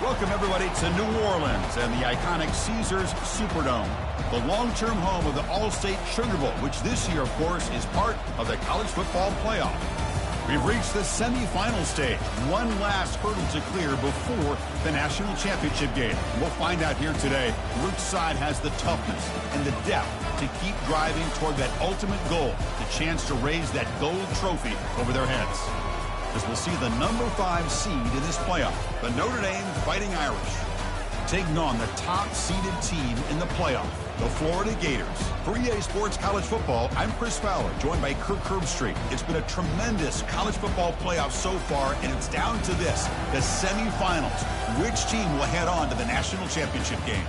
Welcome, everybody, to New Orleans and the iconic Caesars Superdome, the long-term home of the All-State Sugar Bowl, which this year, of course, is part of the college football playoff. We've reached the semifinal stage, one last hurdle to clear before the national championship game. We'll find out here today which side has the toughness and the depth to keep driving toward that ultimate goal, the chance to raise that gold trophy over their heads. As we'll see the number 5 seed in this playoff, the Notre Dame Fighting Irish, taking on the top-seeded team in the playoff, the Florida Gators. For EA Sports College Football, I'm Chris Fowler, joined by Kirk Herbstreit. It's been a tremendous college football playoff so far, and it's down to this, the semifinals. Which team will head on to the national championship game?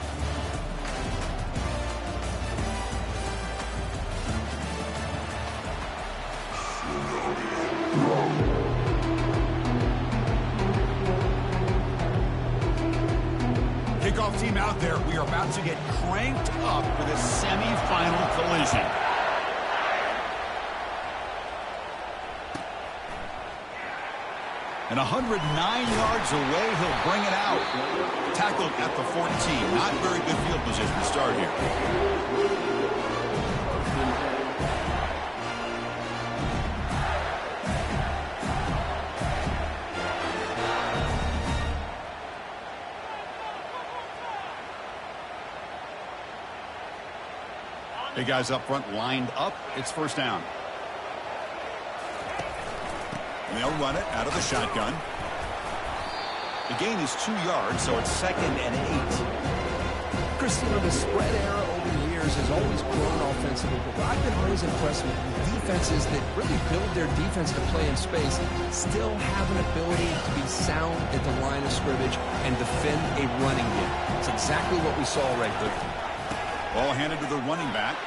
Kickoff team out there. We are about to get cranked up for this semi-final collision. And 109 yards away, he'll bring it out. Tackled at the 14. Not very good field position to start here. Big guys up front lined up. It's first down. And they'll run it out of the shotgun. The gain is 2 yards, so it's 2nd and 8. Chris, the spread era over the years has always grown offensively, but I've been always impressed with defenses that really build their defense to play in space, still have an ability to be sound at the line of scrimmage and defend a running game. It's exactly what we saw right there. Ball handed to the running back.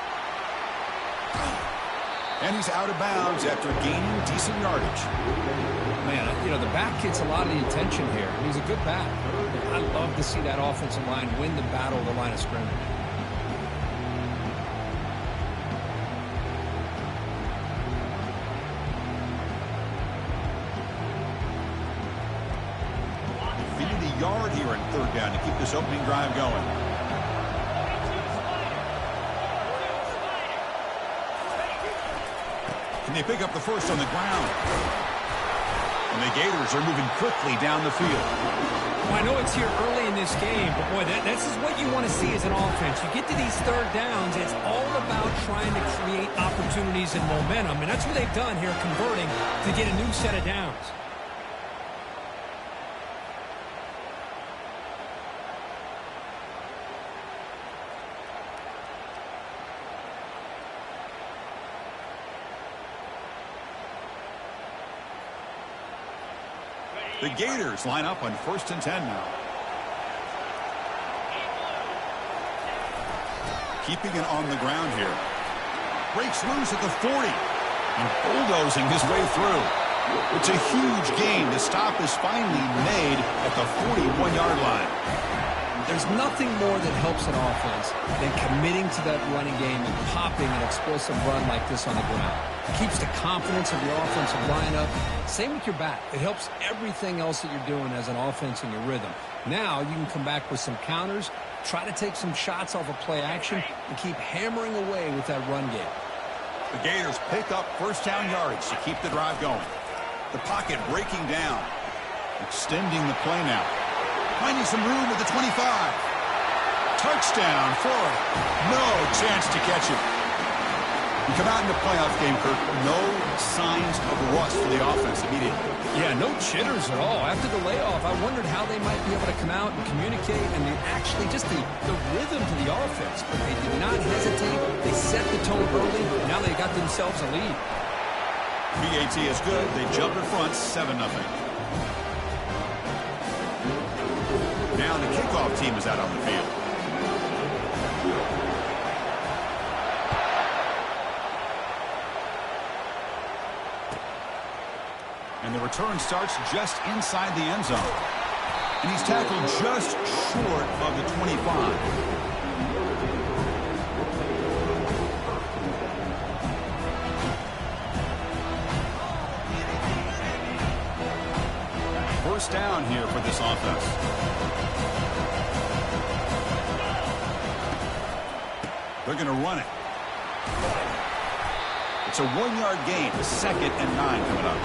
And he's out of bounds after gaining decent yardage. Man, the back gets a lot of the attention here. He's a good back. I love to see that offensive line win the battle of the line of scrimmage. Defeated a yard here in third down to keep this opening drive going. They pick up the first on the ground. And the Gators are moving quickly down the field. Well, I know it's here early in this game, but boy, this is what you want to see as an offense. You get to these third downs, it's all about trying to create opportunities and momentum, and that's what they've done here, converting to get a new set of downs. The Gators line up on 1st and 10 now. Keeping it on the ground here. Breaks loose at the 40. And bulldozing his way through. It's a huge gain. The stop is finally made at the 41-yard line. There's nothing more that helps an offense than committing to that running game and popping an explosive run like this on the ground. It keeps the confidence of your offensive lineup. Same with your back. It helps everything else that you're doing as an offense in your rhythm. Now you can come back with some counters, try to take some shots off of play action, and keep hammering away with that run game. The Gators pick up first down yardage to keep the drive going. The pocket breaking down. Extending the play now. Finding some room at the 25. Touchdown, Florida. No chance to catch it. You come out in the playoff game, Kirk, no signs of rust for the offense immediately. Yeah, no jitters at all. After the layoff, I wondered how they might be able to come out and communicate and actually just the rhythm to the offense. But they did not hesitate. They set the tone early. Now they got themselves a lead. PAT is good. They jump in front, 7-0. Now the kickoff team is out on the field. And the return starts just inside the end zone. And he's tackled just short of the 25. First down here for this offense. They're going to run it. It's a 1-yard gain. 2nd and 9 coming up.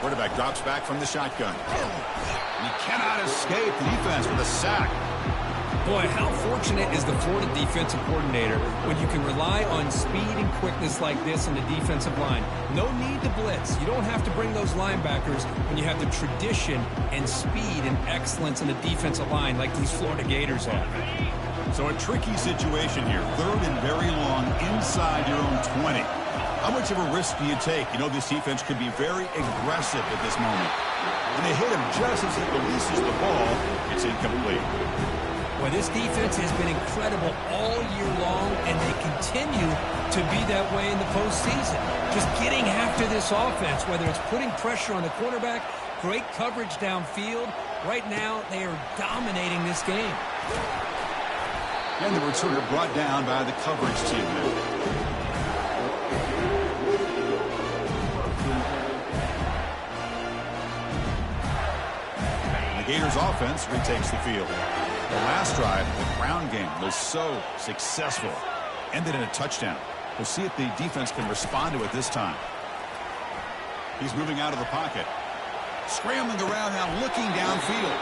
Quarterback drops back from the shotgun. And he cannot escape the defense with a sack. Boy, how fortunate is the Florida defensive coordinator when you can rely on speed and quickness like this in the defensive line. No need to blitz. You don't have to bring those linebackers when you have the tradition and speed and excellence in the defensive line like these Florida Gators have. So a tricky situation here. 3rd and very long inside your own 20. How much of a risk do you take? You know this defense could be very aggressive at this moment. And they hit him just as he releases the ball. It's incomplete. Well, this defense has been incredible all year long, and they continue to be that way in the postseason. Just getting after this offense, whether it's putting pressure on the quarterback, great coverage downfield. Right now, they are dominating this game. And the returner brought down by the coverage team there. Gators offense retakes the field. The last drive, the ground game, was so successful. Ended in a touchdown. We'll see if the defense can respond to it this time. He's moving out of the pocket. Scrambling around now, looking downfield.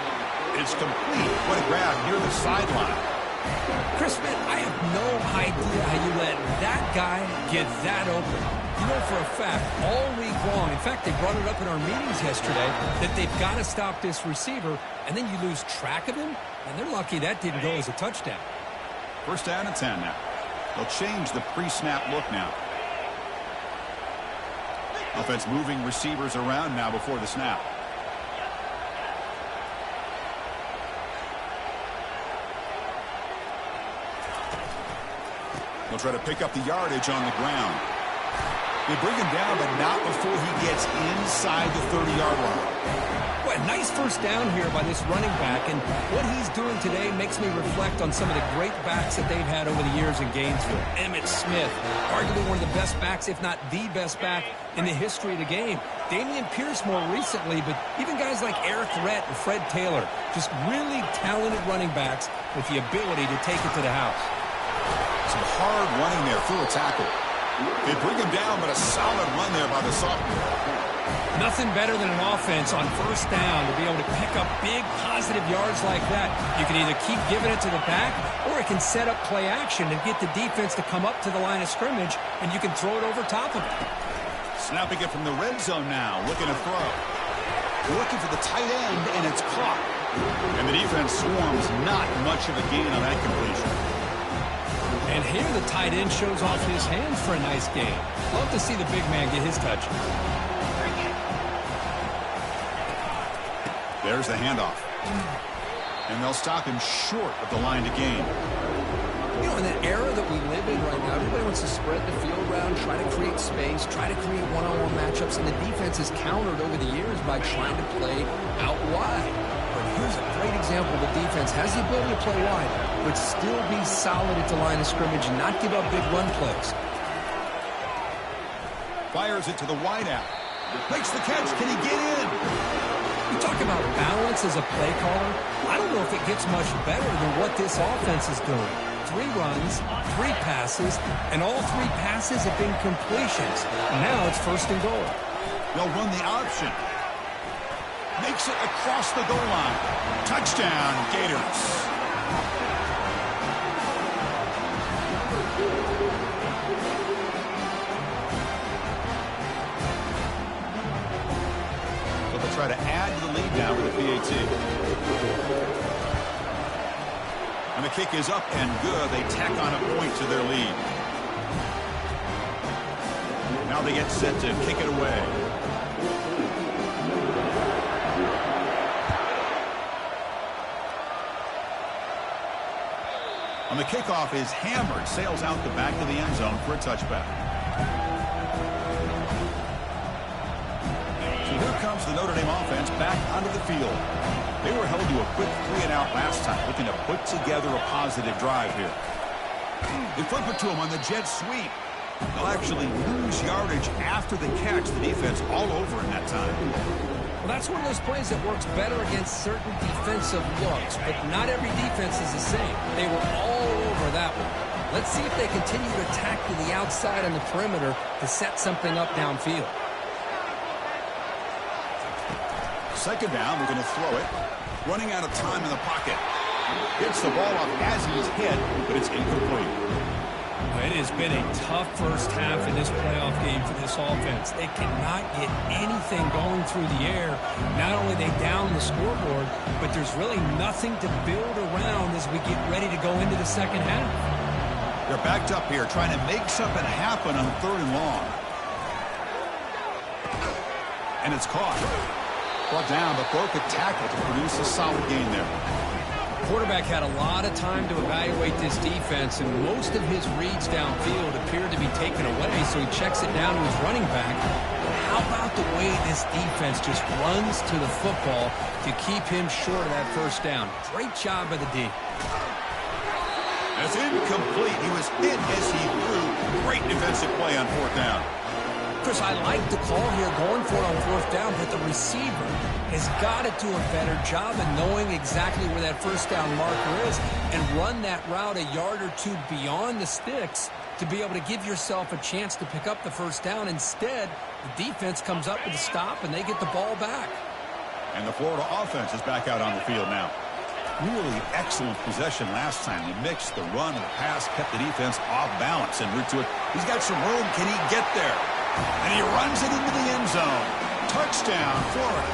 It's complete. What a grab near the sideline. Crispin, I have no idea how you let that guy get that open. You know for a fact, all week long, in fact, they brought it up in our meetings yesterday, that they've got to stop this receiver, and then you lose track of him, and they're lucky that didn't go as a touchdown. 1st down and 10 now. They'll change the pre-snap look now. Offense moving receivers around now before the snap. They'll try to pick up the yardage on the ground. They bring him down, but not before he gets inside the 30-yard line. Boy, nice 1st down here by this running back, and what he's doing today makes me reflect on some of the great backs that they've had over the years in Gainesville. Emmitt Smith, arguably one of the best backs, if not the best back in the history of the game. Damian Pierce more recently, but even guys like Eric Rhett and Fred Taylor, just really talented running backs with the ability to take it to the house. Some hard running there through a tackle. They bring him down, but a solid run there by the sophomore. Nothing better than an offense on 1st down to be able to pick up big positive yards like that. You can either keep giving it to the back, or it can set up play action and get the defense to come up to the line of scrimmage, and you can throw it over top of it. Snapping it from the red zone now, looking to throw. Looking for the tight end, and it's caught. And the defense swarms, not much of a gain on that completion. And here the tight end shows off his hands for a nice game. Love to see the big man get his touch. There's the handoff. And they'll stop him short of the line to gain. You know, in the era that we live in right now, everybody wants to spread the field around, try to create space, try to create one-on-one matchups, and the defense has countered over the years by trying to play out wide. But here's a great example. The defense has the ability to play wide, but still be solid at the line of scrimmage and not give up big run plays. Fires it to the wideout. Makes the catch. Can he get in? You talk about balance as a play caller. I don't know if it gets much better than what this offense is doing. 3 runs, 3 passes, and all 3 passes have been completions. Now it's 1st and goal. They'll run the option. Makes it across the goal line. Touchdown, Gators. So they'll try to add to the lead now with the PAT. And the kick is up and good. They tack on a point to their lead. Now they get set to kick it away. On And the kickoff is hammered, sails out the back of the end zone for a touchback. So here comes the Notre Dame offense back onto the field. They were held to a quick 3-and-out last time, looking to put together a positive drive here. They flip it to him on the jet sweep. They'll actually lose yardage after the catch. The defense all over in that time. Well, that's one of those plays that works better against certain defensive looks, but not every defense is the same. They were all over that one. Let's see if they continue to attack to the outside on the perimeter to set something up downfield. Second down, we're going to throw it. Running out of time in the pocket. Hits the ball off as he's hit, but it's incomplete. It has been a tough first half in this playoff game for this offense. They cannot get anything going through the air. Not only they down the scoreboard, but there's really nothing to build around as we get ready to go into the second half. They're backed up here trying to make something happen on 3rd and long. And it's caught. Brought down, but broke a tackle to produce a solid gain there. Quarterback had a lot of time to evaluate this defense, and most of his reads downfield appeared to be taken away, so he checks it down to his running back. But how about the way this defense just runs to the football to keep him short of that first down? Great job by the D. That's incomplete. He was hit as he threw. Great defensive play on 4th down. Chris, I like the call here going for it on 4th down, but the receiver has got to do a better job of knowing exactly where that first down marker is and run that route a yard or two beyond the sticks to be able to give yourself a chance to pick up the first down. Instead, the defense comes up with a stop and they get the ball back. And the Florida offense is back out on the field now. Really excellent possession last time. He mixed the run and the pass, kept the defense off balance en route to it. He's got some room. Can he get there? And he runs it into the end zone. Touchdown, Florida.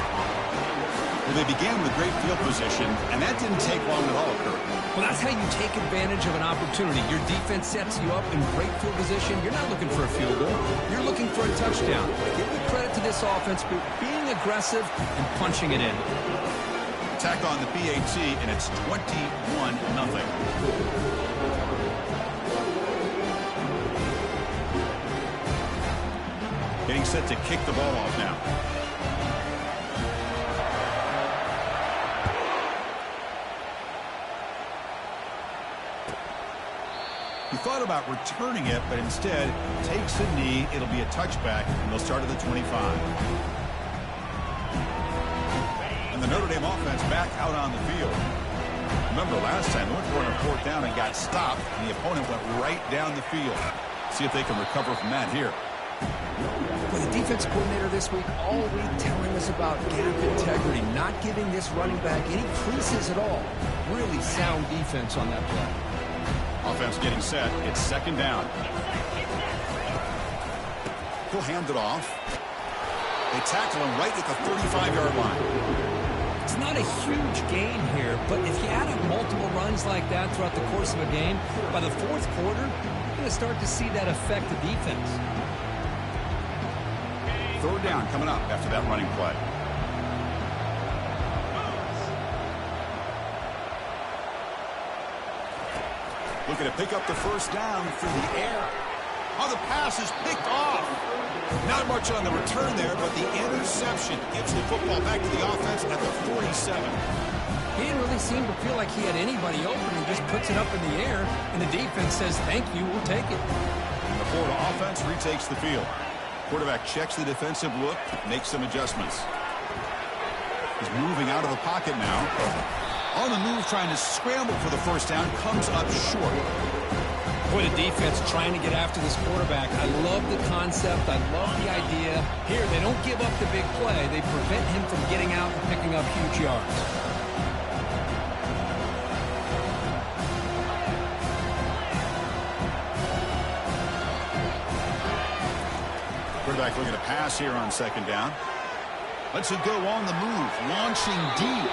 Well, they began with great field position, and that didn't take long at all, Kurt. Well, that's how you take advantage of an opportunity. Your defense sets you up in great field position. You're not looking for a field goal. You're looking for a touchdown. Give the credit to this offense for being aggressive and punching it in. Attack on the PAT, and it's 21-0. Getting set to kick the ball off now. He thought about returning it, but instead takes a knee. It'll be a touchback, and they'll start at the 25. And the Notre Dame offense back out on the field. Remember last time they went for it on 4th down and got stopped, and the opponent went right down the field. See if they can recover from that here. Well, the defense coordinator this week all week telling us about gap integrity, not giving this running back any creases at all. Really sound defense on that play. Offense getting set. It's 2nd down. He'll hand it off. They tackle him right at the 35-yard line. It's not a huge gain here, but if you add up multiple runs like that throughout the course of a game, by the 4th quarter, you're going to start to see that affect the defense. 3rd down coming up after that running play. Looking to pick up the first down through the air. Oh, the pass is picked off. Not much on the return there, but the interception gets the football back to the offense at the 47. He didn't really seem to feel like he had anybody open and just puts it up in the air, and the defense says, thank you, we'll take it. And the Florida offense retakes the field. Quarterback checks the defensive look, makes some adjustments. He's moving out of the pocket now. On the move, trying to scramble for the first down, comes up short. Boy, the defense trying to get after this quarterback. I love the concept. I love the idea. Here, they don't give up the big play. They prevent him from getting out and picking up huge yards. Quarterback looking to pass here on 2nd down. Lets it go on the move, launching deep.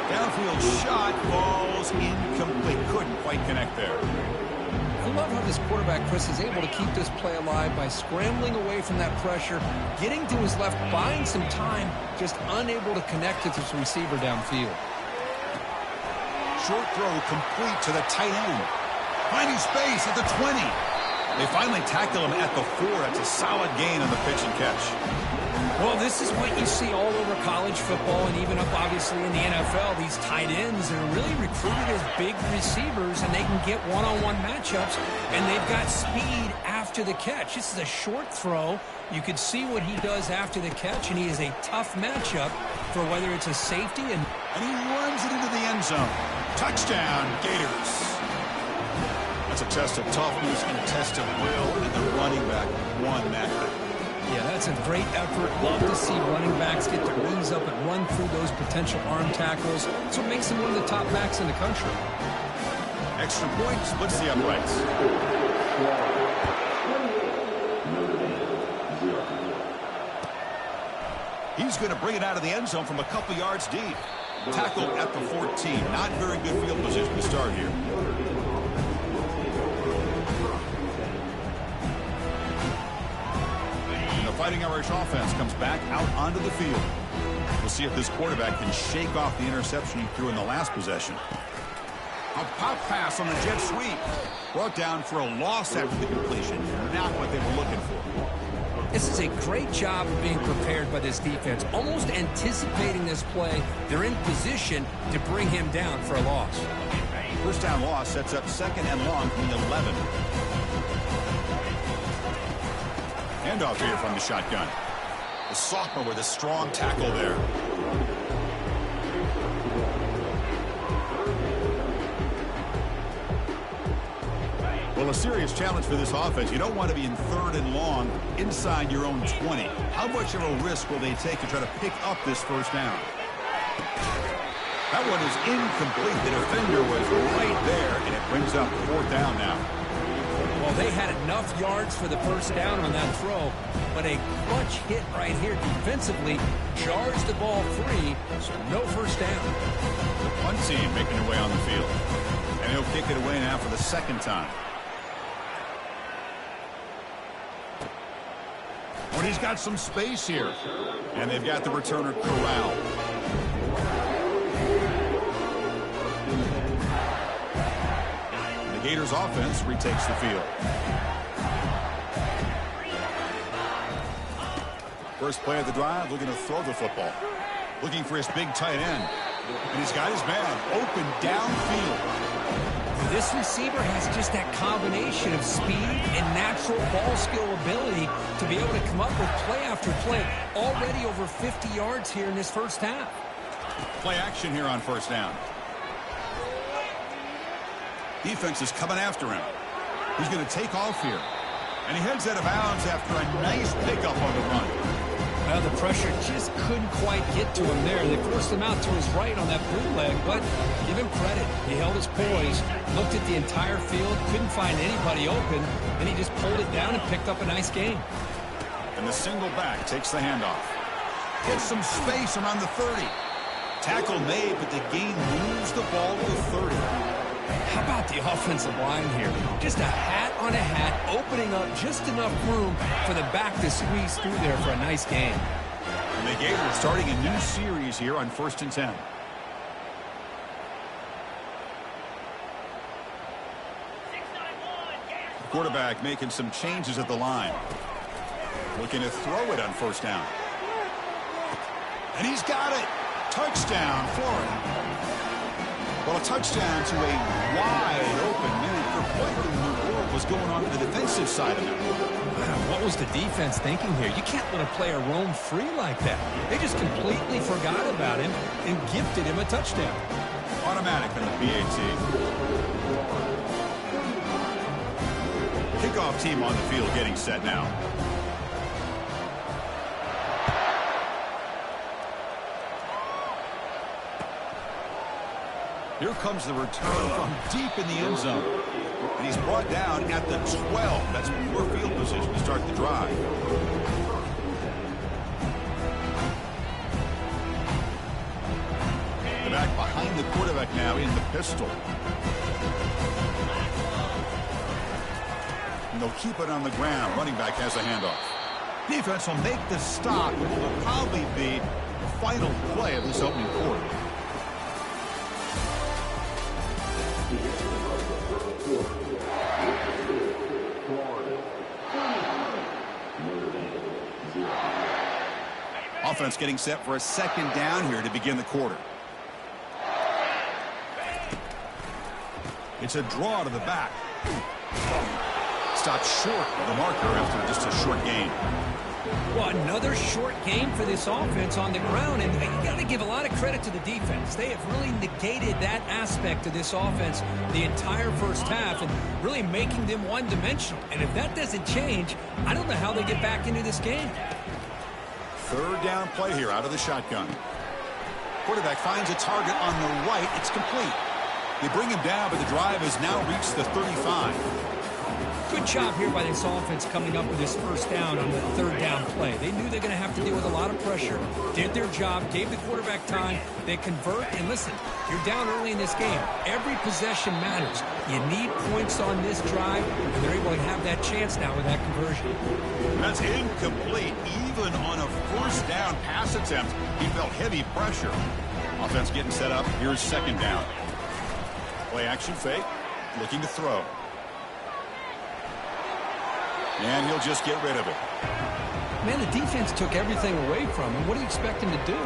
Downfield shot, falls incomplete. Couldn't quite connect there. I love how this quarterback, Chris, is able to keep this play alive by scrambling away from that pressure, getting to his left, buying some time, just unable to connect with his receiver downfield. Short throw complete to the tight end. Finding space at the 20. They finally tackle him at the 4. That's a solid gain on the pitch and catch. Well, this is what you see all over college football and even up, obviously, in the NFL. These tight ends are really recruited as big receivers, and they can get one-on-one matchups, and they've got speed after the catch. This is a short throw. You can see what he does after the catch, and he is a tough matchup for whether it's a safety. And he runs it into the end zone. Touchdown, Gators. That's a test of toughness and a test of will, and the running back won that. Yeah, that's a great effort. Love to see running backs get their knees up and run through those potential arm tackles. That's what makes them one of the top backs in the country. Extra point splits the uprights. He's going to bring it out of the end zone from a couple yards deep. Tackled at the 14. Not very good field position to start here. Fighting Irish offense comes back out onto the field. We'll see if this quarterback can shake off the interception he threw in the last possession. A pop pass on the jet sweep. Brought down for a loss after the completion. Not what they were looking for. This is a great job of being prepared by this defense. Almost anticipating this play. They're in position to bring him down for a loss. First down loss sets up 2nd and long from the 11. Handoff here from the shotgun. The sophomore with a strong tackle there. Well, a serious challenge for this offense. You don't want to be in 3rd and long inside your own 20. How much of a risk will they take to try to pick up this first down? That one is incomplete. The defender was right there, and it brings up 4th down now. Well, they had enough yards for the first down on that throw, but a clutch hit right here defensively jars the ball free, so no first down. The punt team making their way on the field, and he'll kick it away now for the 2nd time. But he's got some space here, and they've got the returner corralled. The Gators offense retakes the field. First play of the drive, looking to throw the football. Looking for his big tight end. And he's got his man open downfield. This receiver has just that combination of speed and natural ball skill ability to be able to come up with play after play. Already over 50 yards here in this first half. Play action here on first down. Defense is coming after him. He's going to take off here. And he heads out of bounds after a nice pickup on the run. Well, the pressure just couldn't quite get to him there. They forced him out to his right on that bootleg, but give him credit. He held his poise, looked at the entire field, couldn't find anybody open, and he just pulled it down and picked up a nice gain. And the single back takes the handoff. Gets some space around the 30. Tackle made, but the gain moves the ball to 30. How about the offensive line here? Just a hat on a hat, opening up just enough room for the back to squeeze through there for a nice gain. And the Gators starting a new series here on 1st and 10. The quarterback making some changes at the line. Looking to throw it on first down. And he's got it. Touchdown, Florida. Well, a touchdown to a wide open man. What in the world was going on the defensive side of it? What was the defense thinking here? You can't let a player roam free like that. They just completely forgot about him and gifted him a touchdown. Automatic on the PAT. Kickoff team on the field getting set now. Here comes the return from deep in the end zone. And he's brought down at the 12. That's poor field position to start the drive. The back behind the quarterback now in the pistol. And they'll keep it on the ground. Running back has a handoff. Defense will make the stop, which will probably be the final play of this opening quarter. Offense getting set for a second down here to begin the quarter. It's a draw to the back. Stopped short of the marker after just a short gain. Well, another short game for this offense on the ground, and you got to give a lot of credit to the defense. They have really negated that aspect of this offense the entire first half and really making them one-dimensional. And if that doesn't change, I don't know how they get back into this game. Third down play here out of the shotgun. Quarterback finds a target on the right. It's complete. They bring him down, but the drive has now reached the 35. Good job here by this offense coming up with this first down on the third down play. They knew they're going to have to deal with a lot of pressure, did their job, gave the quarterback time. They convert, and listen, you're down early in this game. Every possession matters. You need points on this drive, and they're able to have that chance now with that conversion. That's incomplete. Even on a first down pass attempt, he felt heavy pressure. Offense getting set up. Here's second down. Play action fake, looking to throw. And he'll just get rid of it. Man, the defense took everything away from him. What do you expect him to do?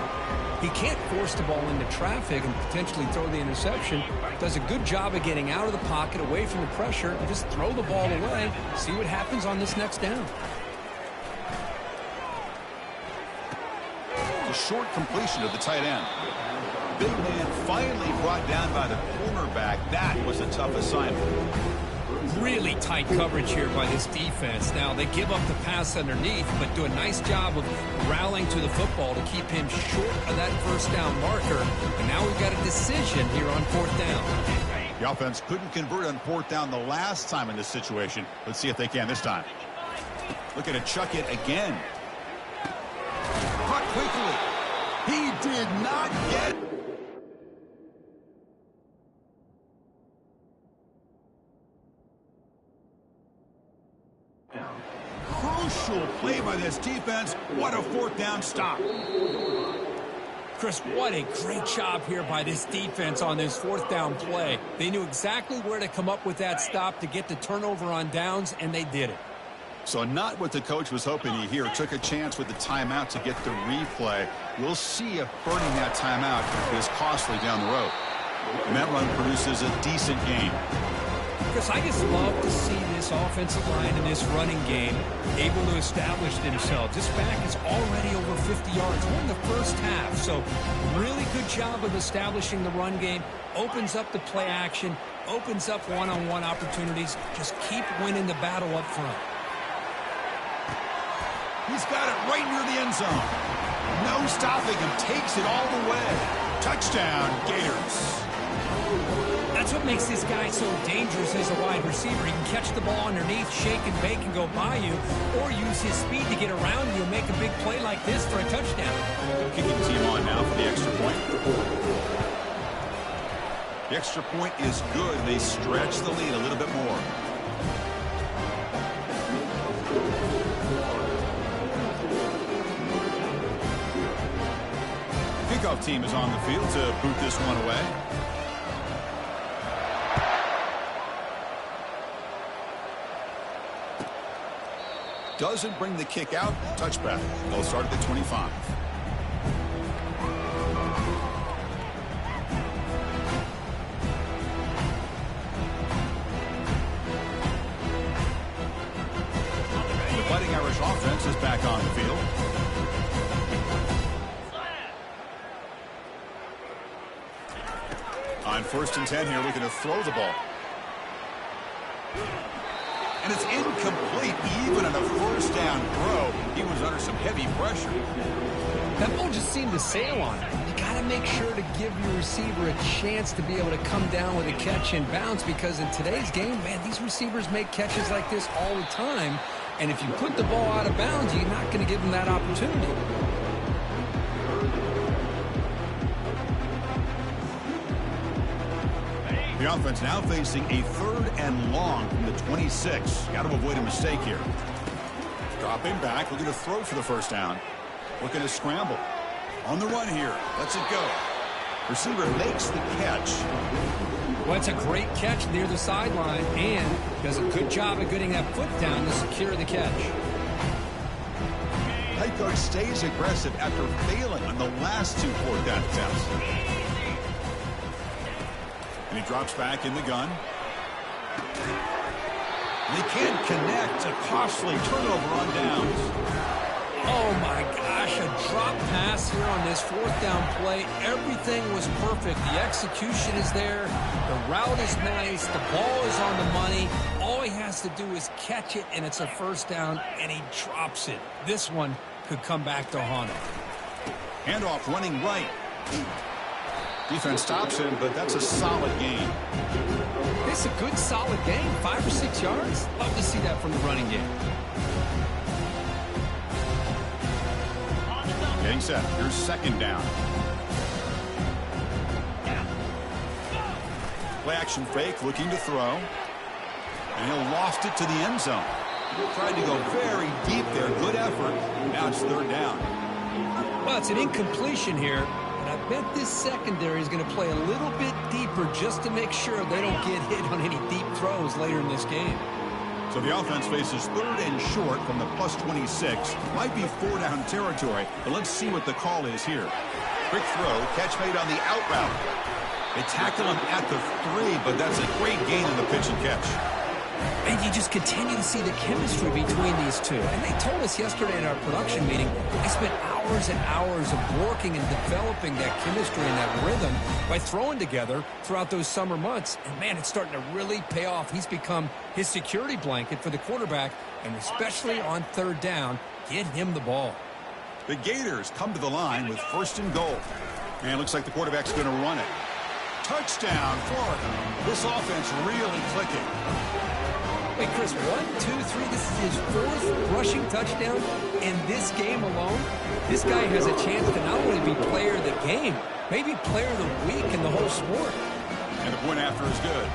He can't force the ball into traffic and potentially throw the interception. Does a good job of getting out of the pocket, away from the pressure, and just throw the ball away. See what happens on this next down. The short completion of the tight end. Big man finally brought down by the cornerback. That was a tough assignment. Really tight coverage here by this defense. Now, they give up the pass underneath, but do a nice job of rallying to the football to keep him short of that first down marker. And now we've got a decision here on fourth down. The offense couldn't convert on fourth down the last time in this situation. Let's see if they can this time. Looking to chuck it again. Caught quickly. He did not get it. Crucial play by this defense. What a fourth down stop. Chris, what a great job here by this defense on this fourth down play. They knew exactly where to come up with that stop to get the turnover on downs, and they did it. So not what the coach was hoping to hear. Took a chance with the timeout to get the replay. We'll see if burning that timeout is costly down the road. And that run produces a decent gain. Chris, I just love to see this offensive line in this running game able to establish themselves. This back is already over 50 yards. We're in the first half, so really good job of establishing the run game. Opens up the play action, opens up one-on-one opportunities. Just keep winning the battle up front. He's got it right near the end zone. No stopping him. Takes it all the way. Touchdown, Gators. That's what makes this guy so dangerous as a wide receiver. He can catch the ball underneath, shake and bake and go by you, or use his speed to get around you and make a big play like this for a touchdown. Kicking team on now for the extra point. The extra point is good. They stretch the lead a little bit more. Kickoff team is on the field to boot this one away. Doesn't bring the kick out. Touchback. They'll start at the 25. The Fighting Irish offense is back on the field. On 1st and 10 here, looking to throw the ball. And it's incomplete even on a first down throw. He was under some heavy pressure. That ball just seemed to sail on him. You got to make sure to give your receiver a chance to be able to come down with a catch and bounce, because in today's game, man, these receivers make catches like this all the time. And if you put the ball out of bounds, you're not going to give them that opportunity. The offense now facing a 3rd and long from the 26. Got to avoid a mistake here. Dropping back, looking to throw for the first down. Looking to scramble. On the run here. Lets it go. Receiver makes the catch. Well, it's a great catch near the sideline and does a good job of getting that foot down to secure the catch. Tight head coach stays aggressive after failing on the last 2 fourth-down attempts. And he drops back in the gun. And they can't connect. A costly turnover on downs. Oh, my gosh, a drop pass here on this 4th-down play. Everything was perfect. The execution is there. The route is nice. The ball is on the money. All he has to do is catch it, and it's a 1st down, and he drops it. This one could come back to haunt him. Handoff running right. Defense stops him, but that's a solid gain. It's a good, solid gain. 5 or 6 yards. Love to see that from the running game. Getting set. Here's 2nd down. Play action fake, looking to throw. And he'll loft it to the end zone. Tried to go very deep there. Good effort. Now it's 3rd down. Well, it's an incompletion here. And I bet this secondary is going to play a little bit deeper just to make sure they don't get hit on any deep throws later in this game. So the offense faces 3rd and short from the +26. Might be 4-down territory, but let's see what the call is here. Quick throw, catch made on the out route. They tackle him at the 3, but that's a great gain in the pitch and catch. And you just continue to see the chemistry between these two. And they told us yesterday in our production meeting, they spent hours and hours of working and developing that chemistry and that rhythm by throwing together throughout those summer months. And, man, it's starting to really pay off. He's become his security blanket for the quarterback, and especially on 3rd down, get him the ball. The Gators come to the line with 1st and goal. And it looks like the quarterback's going to run it. Touchdown, Florida. This offense really clicking. Wait, Chris, 1, 2, 3, this is his 4th rushing touchdown in this game alone. This guy has a chance to not only be player of the game, maybe player of the week in the whole sport. And the point after is good.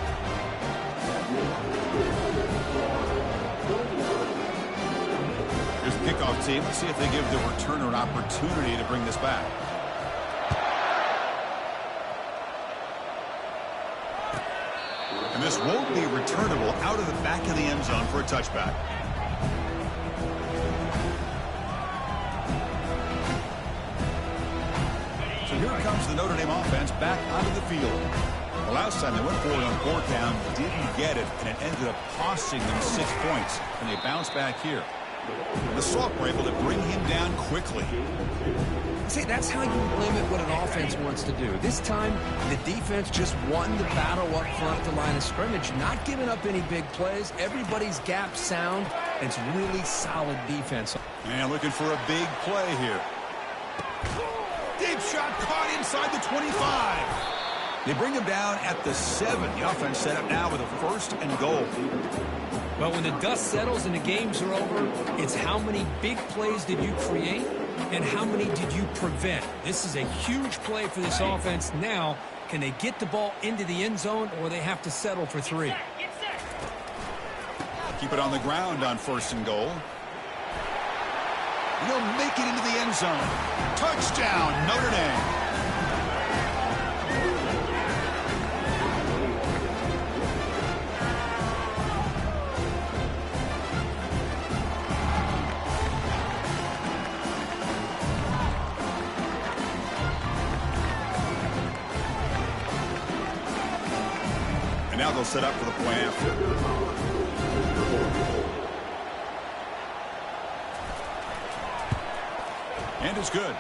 Here's the kickoff team. Let's see if they give the returner an opportunity to bring this back. And this won't be returnable out of the back of the end zone for a touchback. So here comes the Notre Dame offense back onto the field. The last time they went forward on 4th down, didn't get it, and it ended up costing them 6 points. And they bounced back here. The Soft were able to bring him down quickly. See, that's how you limit what an offense wants to do. This time, the defense just won the battle up front at the line of scrimmage, not giving up any big plays. Everybody's gap sound, and it's really solid defense. And looking for a big play here. Deep shot caught inside the 25. They bring him down at the 7. The offense set up now with a 1st and goal. But when the dust settles and the games are over, it's how many big plays did you create and how many did you prevent? This is a huge play for this offense. Now, can they get the ball into the end zone, or they have to settle for 3? Keep it on the ground on 1st and goal. He'll make it into the end zone. Touchdown, Notre Dame. And now they'll set up for the point after. And it's good.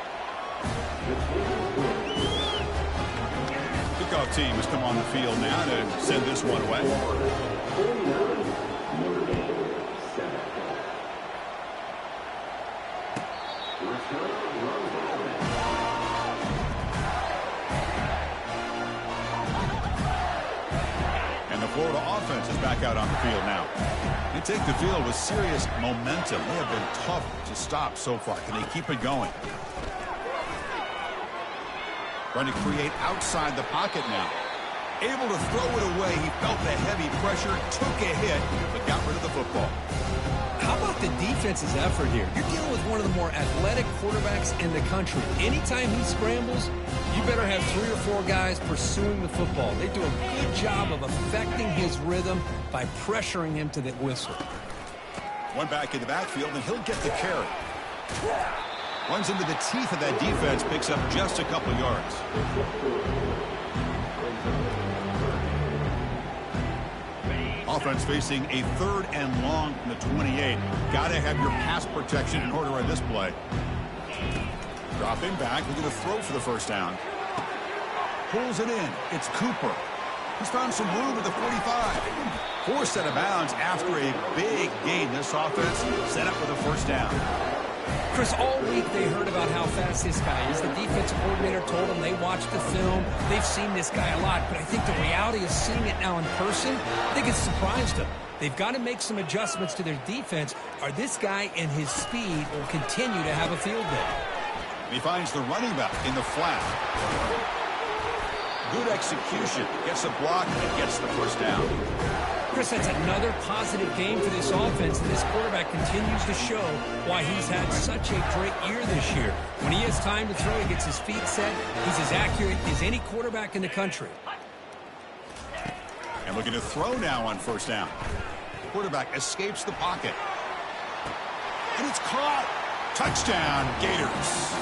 Kickoff team has come on the field now to send this one away. And the Florida offense is back out on the field now. They take the field with serious momentum. They have been tough to stop so far. Can they keep it going? Trying to create outside the pocket now. Able to throw it away. He felt the heavy pressure, took a hit, but got rid of the football. How about the defense's effort here? You're dealing with one of the more athletic quarterbacks in the country. Anytime he scrambles, you better have 3 or 4 guys pursuing the football. They do a good job of affecting his rhythm by pressuring him to the whistle. One back in the backfield, and he'll get the carry. Runs into the teeth of that defense, picks up just a couple yards. Offense facing a 3rd and long from the 28. Got to have your pass protection in order on this play. Dropping back, looking to throw for the first down. Pulls it in. It's Cooper. He's found some room at the 45. Forced out of bounds after a big gain. This offense set up with a first down. Chris, all week they heard about how fast this guy is. The defensive coordinator told them they watched the film. They've seen this guy a lot, but I think the reality of seeing it now in person, I think it's surprised them. They've got to make some adjustments to their defense, or this guy and his speed will continue to have a field day. He finds the running back in the flat. Good execution. Gets a block and gets the first down. Chris, that's another positive game for this offense, and this quarterback continues to show why he's had such a great year this year. When he has time to throw, he gets his feet set. He's as accurate as any quarterback in the country. And looking to throw now on first down. Quarterback escapes the pocket. And it's caught. Touchdown, Gators.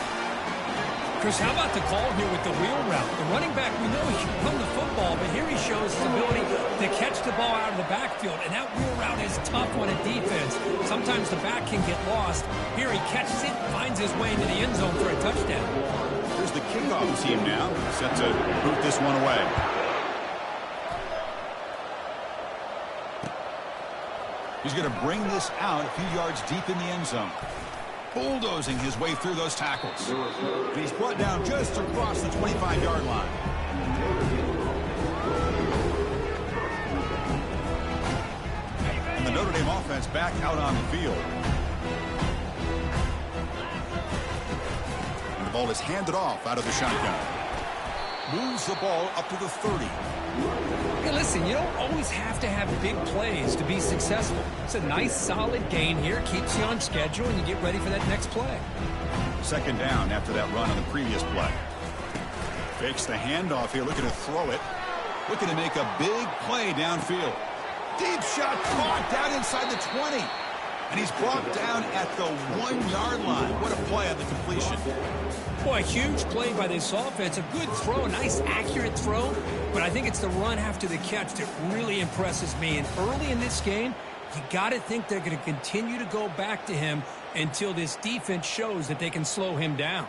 Chris, how about the call here with the wheel route? The running back, we know he can run the football, but here he shows his ability to catch the ball out of the backfield, and that wheel route is tough on a defense. Sometimes the back can get lost. Here he catches it, finds his way into the end zone for a touchdown. Here's the kickoff team now, set to boot this one away. He's going to bring this out a few yards deep in the end zone. Bulldozing his way through those tackles. And he's brought down just across the 25-yard line. And the Notre Dame offense back out on the field. And the ball is handed off out of the shotgun. Moves the ball up to the 30. Hey, listen, you don't always have to have big plays to be successful. It's a nice, solid gain here. Keeps you on schedule, and you get ready for that next play. Second down after that run on the previous play. Fakes the handoff here, looking to throw it. Looking to make a big play downfield. Deep shot caught down inside the 20. And he's brought down at the 1-yard line. What a play on the completion. Boy, a huge play by this offense. A good throw, a nice, accurate throw. But I think it's the run after the catch that really impresses me. And early in this game, you got to think they're going to continue to go back to him until this defense shows that they can slow him down.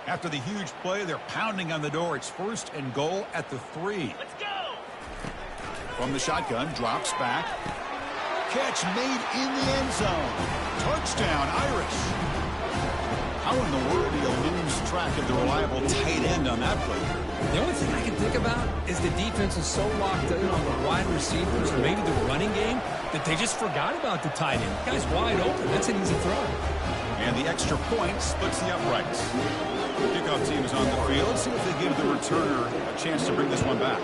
After the huge play, they're pounding on the door. It's 1st and goal at the 3. Let's go. From the shotgun, drops back. Catch made in the end zone. Touchdown, Irish. How in the world do you lose track of the reliable tight end on that play? The only thing I can think about is the defense is so locked in on the wide receivers or maybe the running game that they just forgot about the tight end. The guy's wide open. That's an easy throw. And the extra point splits the uprights. The kickoff team is on the field. Let's see if they give the returner a chance to bring this one back.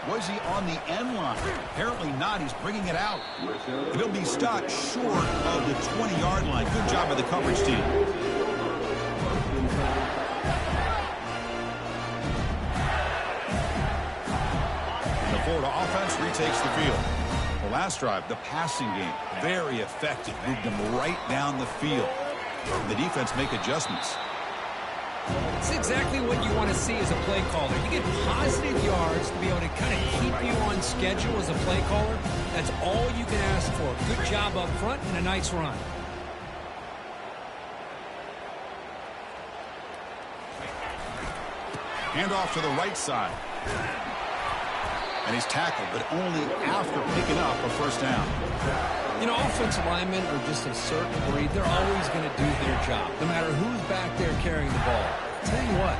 Was he on the end line? Apparently not. He's bringing it out. He'll be stopped short of the 20-yard line. Good job by the coverage team. And the Florida offense retakes the field. The last drive, the passing game, very effective. Moved them right down the field. The defense make adjustments. It's exactly what you want to see as a play caller. You get positive yards to be able to kind of keep you on schedule as a play caller. That's all you can ask for. Good job up front and a nice run. Handoff to the right side. And he's tackled, but only after picking up a first down. You know, offensive linemen are just a certain breed. They're always going to do their job, no matter who's back there carrying the ball. I'll tell you what,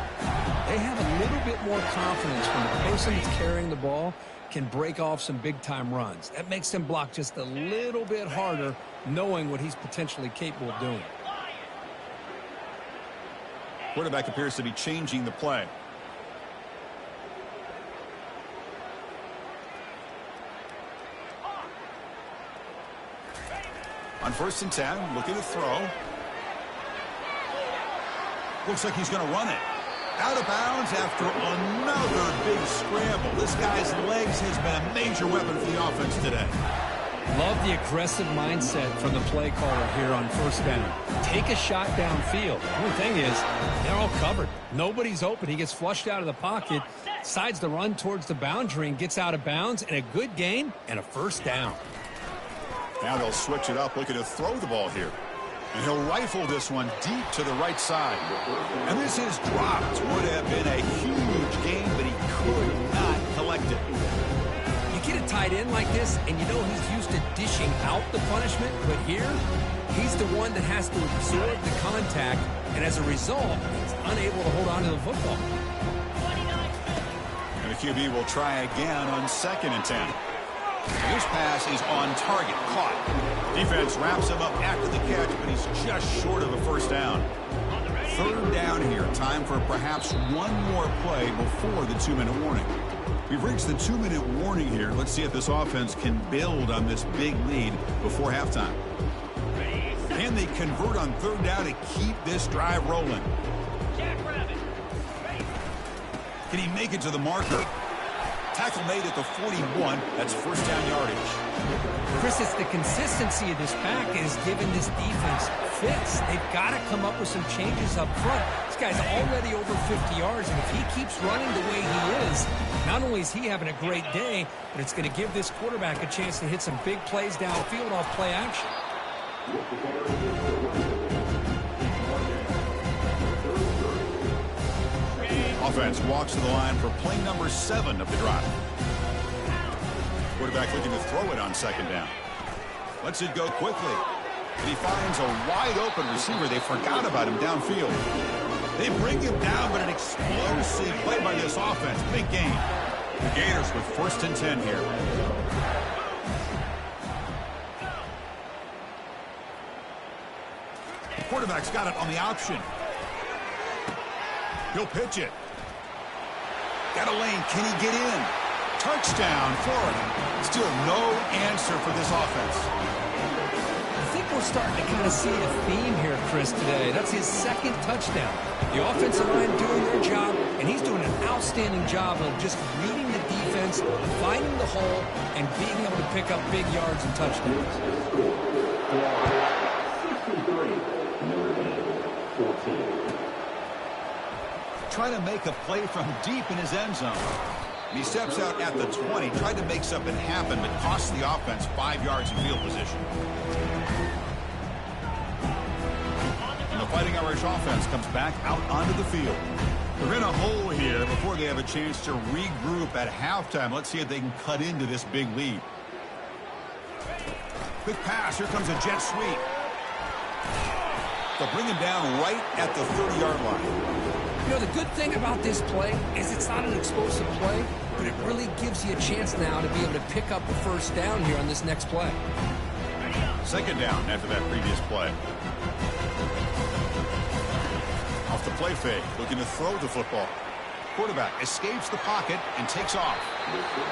they have a little bit more confidence when the person that's carrying the ball can break off some big-time runs. That makes them block just a little bit harder, knowing what he's potentially capable of doing. Quarterback appears to be changing the play. On 1st and 10, looking to throw. Looks like he's going to run it. Out of bounds after another big scramble. This guy's legs has been a major weapon for the offense today. Love the aggressive mindset from the play caller here on first down. Take a shot downfield. The only thing is, they're all covered. Nobody's open. He gets flushed out of the pocket, decides to run towards the boundary and gets out of bounds, and a good gain and a first down. Now they'll switch it up, looking to throw the ball here. And he'll rifle this one deep to the right side. And this is dropped. Would have been a huge gain, but he could not collect it. You get a tight end like this, and you know he's used to dishing out the punishment, but here, he's the one that has to absorb the contact, and as a result, he's unable to hold on to the football. And the QB will try again on 2nd and 10. This pass is on target, caught. Defense wraps him up after the catch, but he's just short of a first down. 3rd down here. Time for perhaps one more play before the 2-minute warning. We've reached the 2-minute warning here. Let's see if this offense can build on this big lead before halftime. Can they convert on 3rd down to keep this drive rolling? Can he make it to the marker? Tackle made at the 41. That's first down yardage. Chris, it's the consistency of this pack is giving this defense fits. They've got to come up with some changes up front. This guy's already over 50 yards, and if he keeps running the way he is, not only is he having a great day, but it's going to give this quarterback a chance to hit some big plays downfield off play action. Offense walks to the line for play number 7 of the drive. Quarterback looking to throw it on 2nd down. Lets it go quickly. And he finds a wide-open receiver. They forgot about him downfield. They bring him down, but an explosive play by this offense. Big gain. The Gators with 1st and 10 here. The quarterback's got it on the option. He'll pitch it. Got a lane. Can he get in? Touchdown, Florida. Still no answer for this offense. I think we're starting to kind of see a theme here, Chris, today. That's his 2nd touchdown. The offensive line doing their job, and he's doing an outstanding job of just reading the defense, finding the hole, and being able to pick up big yards and touchdowns. 14. Trying to make a play from deep in his end zone. He steps out at the 20, tried to make something happen, but cost the offense 5 yards in field position. And the Fighting Irish offense comes back out onto the field. They're in a hole here before they have a chance to regroup at halftime. Let's see if they can cut into this big lead. Quick pass. Here comes a jet sweep. They'll bring him down right at the 30-yard line. You know, the good thing about this play is it's not an explosive play, but it really gives you a chance now to be able to pick up a first down here on this next play. 2nd down after that previous play. Off the play fake, looking to throw the football. Quarterback escapes the pocket and takes off.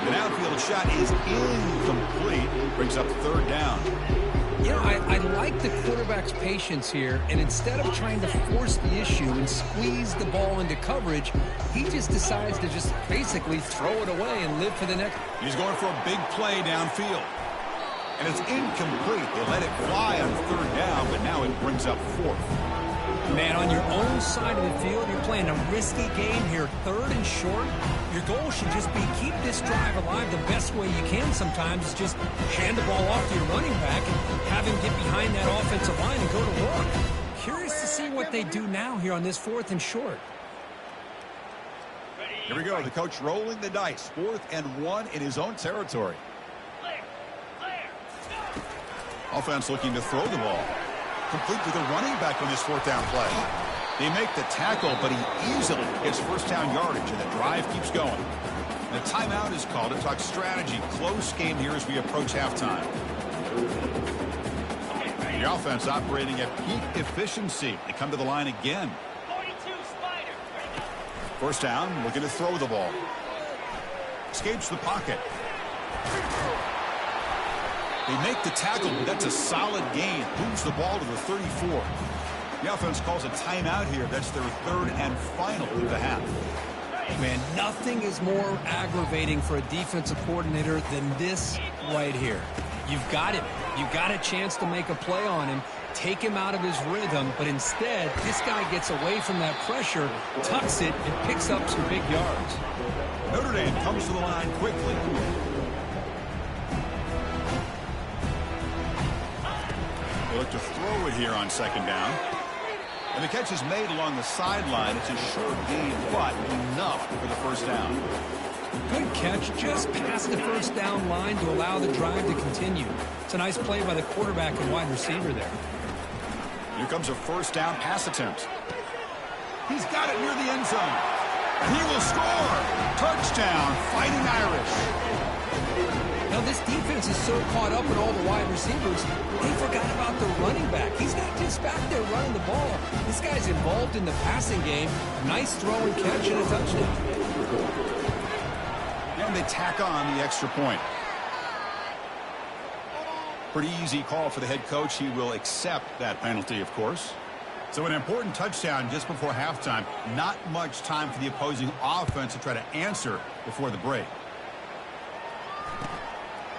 The downfield shot is incomplete. Brings up 3rd down. You know, I like the quarterback's patience here, and instead of trying to force the issue and squeeze the ball into coverage, he just decides to just basically throw it away and live for the next. He's going for a big play downfield. And it's incomplete. They let it fly on 3rd down, but now it brings up 4th. Man, on your own side of the field, you're playing a risky game here, 3rd and short. Your goal should just be keep this drive alive the best way you can sometimes. Is just hand the ball off to your running back and have him get behind that offensive line and go to work. Curious to see what they do now here on this 4th and short. Here we go. The coach rolling the dice. 4th and 1 in his own territory. Offense looking to throw the ball. Complete to the running back on this 4th down play. They make the tackle, but he easily gets first down yardage, and the drive keeps going. The timeout is called to talk strategy. Close game here as we approach halftime. The offense operating at peak efficiency. They come to the line again. 42 Spider. 1st down, looking to throw the ball. Escapes the pocket. They make the tackle, but that's a solid gain. Moves the ball to the 34. The offense calls a timeout here. That's their 3rd and final of the half. Man, nothing is more aggravating for a defensive coordinator than this right here. You've got him. You've got a chance to make a play on him, take him out of his rhythm, but instead, this guy gets away from that pressure, tucks it, and picks up some big yards. Notre Dame comes to the line quickly. They look to throw it here on second down. And the catch is made along the sideline. It's a short gain, but enough for the first down. Good catch, just past the first down line to allow the drive to continue. It's a nice play by the quarterback and wide receiver there. Here comes a first down pass attempt. He's got it near the end zone. And he will score. Touchdown, Fighting Irish. Now, this defense is so caught up in all the wide receivers, they forgot about the running back. He's not just back there running the ball. This guy's involved in the passing game. Nice throw and catch and a touchdown. And they tack on the extra point. Pretty easy call for the head coach. He will accept that penalty, of course. So an important touchdown just before halftime. Not much time for the opposing offense to try to answer before the break.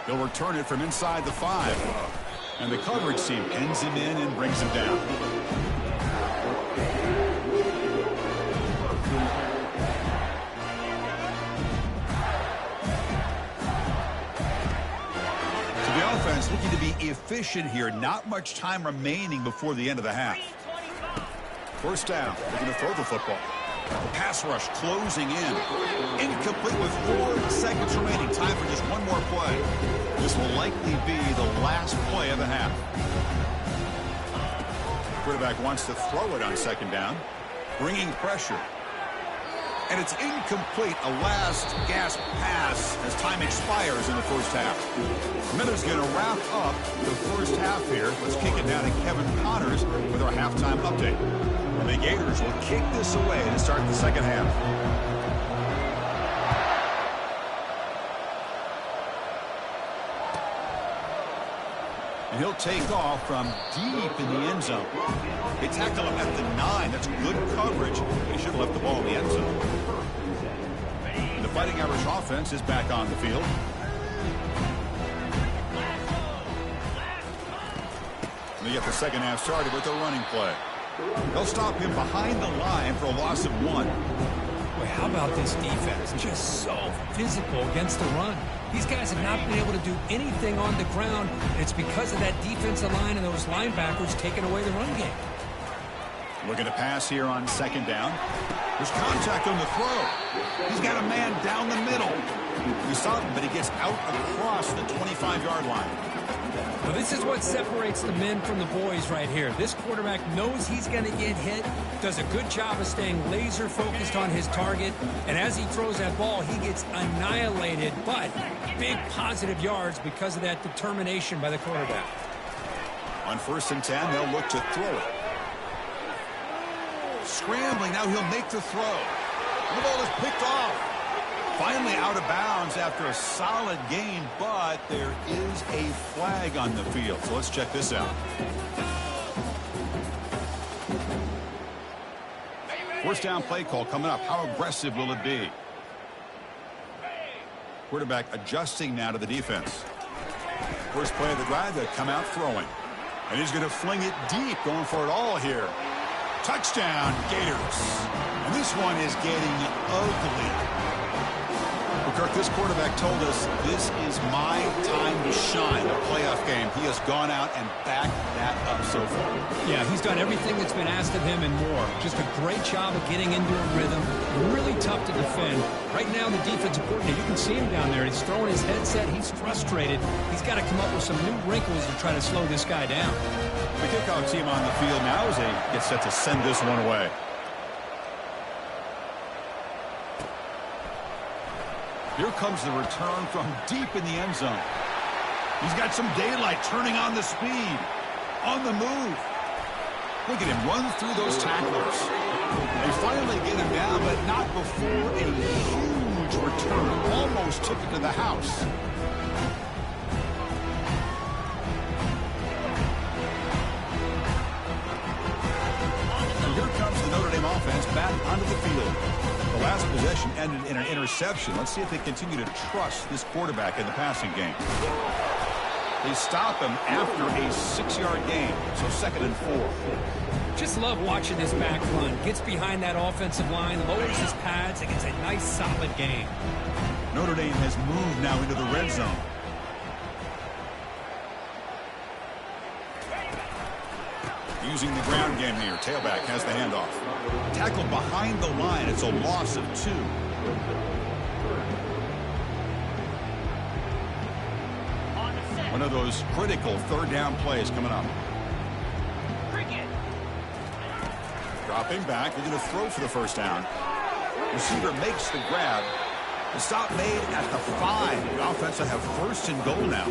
He'll return it from inside the 5. And the coverage team pins him in and brings him down. So the offense looking to be efficient here. Not much time remaining before the end of the half. First down. They're going to throw the football. The pass rush closing in. Incomplete with 4 seconds remaining. Time for just one more play. This will likely be the last play of the half. Quarterback wants to throw it on second down. Bringing pressure. And it's incomplete. A last gasp pass as time expires in the first half. Miller's going to wrap up the first half here. Let's kick it down to Kevin Connors with our halftime update. And the Gators will kick this away to start the second half. And he'll take off from deep in the end zone. They tackle him at the 9. That's good coverage. He should have left the ball in the end zone. And the Fighting Irish offense is back on the field. And they get the second half started with a running play. They'll stop him behind the line for a loss of 1. Boy, how about this defense? Just so physical against the run. These guys have not been able to do anything on the ground. It's because of that defensive line and those linebackers taking away the run game. Looking to pass here on second down. There's contact on the throw. He's got a man down the middle. We saw him, but he gets out across the 25-yard line. Well, this is what separates the men from the boys right here. This quarterback knows he's going to get hit, does a good job of staying laser focused on his target, and as he throws that ball, he gets annihilated, but big positive yards because of that determination by the quarterback. On 1st and 10, they'll look to throw it. Scrambling, now he'll make the throw. And the ball is picked off. Finally out of bounds after a solid gain, but there is a flag on the field. So let's check this out. First down play call coming up. How aggressive will it be? Quarterback adjusting now to the defense. First play of the drive, they come out throwing. And he's going to fling it deep, going for it all here. Touchdown, Gators. And this one is getting ugly. Kirk, this quarterback told us this is my time to shine, a playoff game. He has gone out and backed that up so far. Yeah, he's done everything that's been asked of him and more. Just a great job of getting into a rhythm. Really tough to defend. Right now, the defensive coordinator, you can see him down there. He's throwing his headset. He's frustrated. He's got to come up with some new wrinkles to try to slow this guy down. The kickoff team on the field now as they get set to send this one away. Here comes the return from deep in the end zone. He's got some daylight, turning on the speed. On the move. Look at him run through those tacklers. They finally get him down, but not before a huge return. Almost took it to the house. So here comes the Notre Dame offense back onto the field. The last possession ended in an interception. Let's see if they continue to trust this quarterback in the passing game. They stop him after a 6-yard gain, so 2nd and 4. Just love watching this back run. Gets behind that offensive line, lowers his pads, and gets a nice solid gain. Notre Dame has moved now into the red zone. Using the ground game here. Tailback has the handoff. Tackled behind the line. It's a loss of 2. One of those critical 3rd down plays coming up. Dropping back, looking to throw for the 1st down. Receiver makes the grab. The stop made at the 5. The offense will have 1st and goal now.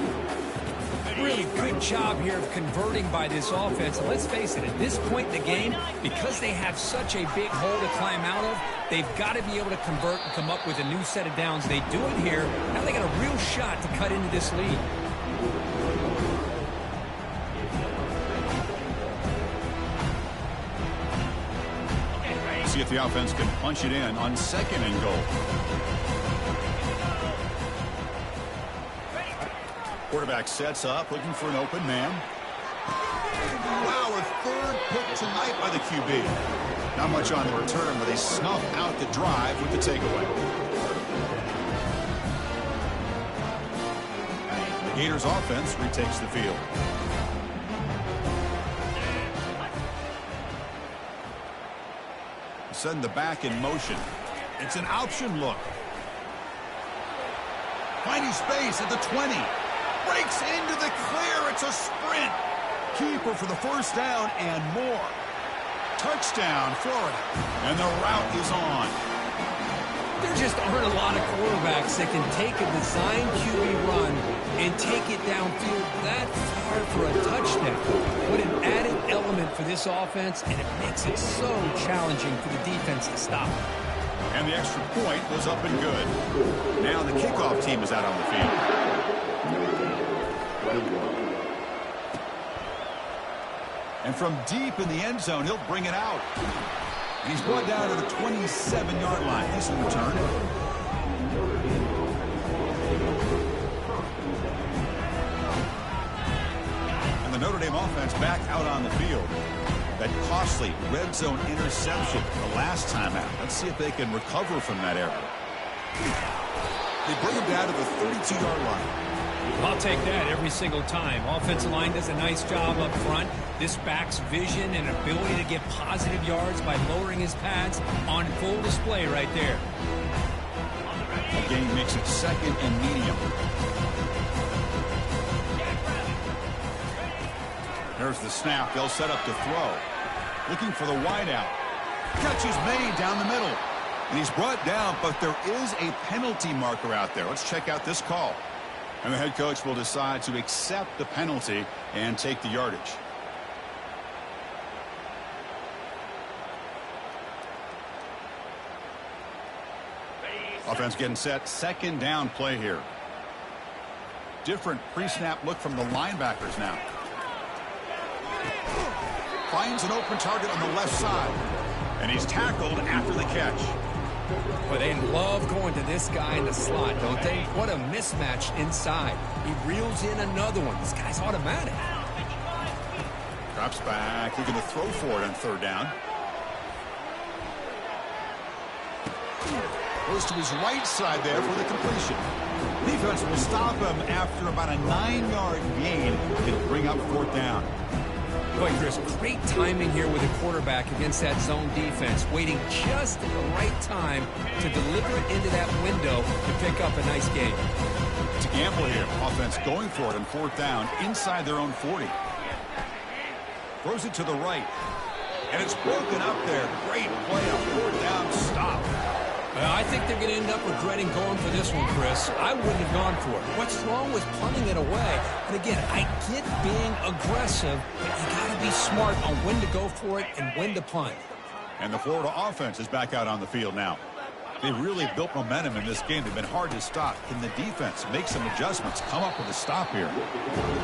Really good job here of converting by this offense. And let's face it, at this point in the game, because they have such a big hole to climb out of, they've got to be able to convert and come up with a new set of downs. They do it here. Now they got a real shot to cut into this lead. See if the offense can punch it in on 2nd and goal. Quarterback sets up, looking for an open man. Wow, a 3rd pick tonight by the QB. Not much on the return, but they snuff out the drive with the takeaway. The Gators offense retakes the field. Send the back in motion. It's an option look. Finding space at the 20. Breaks into the clear. It's a sprint. Keeper for the 1st down and more. Touchdown, Florida. And the route is on. There just aren't a lot of quarterbacks that can take a design QB run and take it downfield that far for a touchdown. What an added element for this offense, and it makes it so challenging for the defense to stop. And the extra point was up and good. Now the kickoff team is out on the field. And from deep in the end zone, he'll bring it out. And he's brought down to the 27-yard line. Decent return. And the Notre Dame offense back out on the field. That costly red zone interception the last time out. Let's see if they can recover from that error. They bring him down to the 32-yard line. I'll take that every single time. Offensive line does a nice job up front. This back's vision and ability to get positive yards by lowering his pads on full display right there. The game makes it 2nd and medium. There's the snap. They'll set up to throw. Looking for the wideout. Catch is made down the middle. And he's brought down, but there is a penalty marker out there. Let's check out this call. And the head coach will decide to accept the penalty and take the yardage. Offense getting set. 2nd down play here. Different pre-snap look from the linebackers now. Finds an open target on the left side. And he's tackled after the catch. But they love going to this guy in the slot, don't they? What a mismatch inside. He reels in another one. This guy's automatic. Drops back. Looking to throw for it on 3rd down. Goes to his right side there for the completion. Defense will stop him after about a 9-yard gain. It'll bring up 4th down. Boy, Chris, great timing here with the quarterback against that zone defense, waiting just at the right time to deliver it into that window to pick up a nice gain. To gamble here, offense going for it on 4th down inside their own 40. Throws it to the right, and it's broken up there. Great play, a 4th down stop. I think they're going to end up regretting going for this one, Chris. I wouldn't have gone for it. What's wrong with punting it away? And again, I get being aggressive, but you got to be smart on when to go for it and when to punt. And the Florida offense is back out on the field now. They really built momentum in this game. They've been hard to stop. Can the defense make some adjustments, come up with a stop here?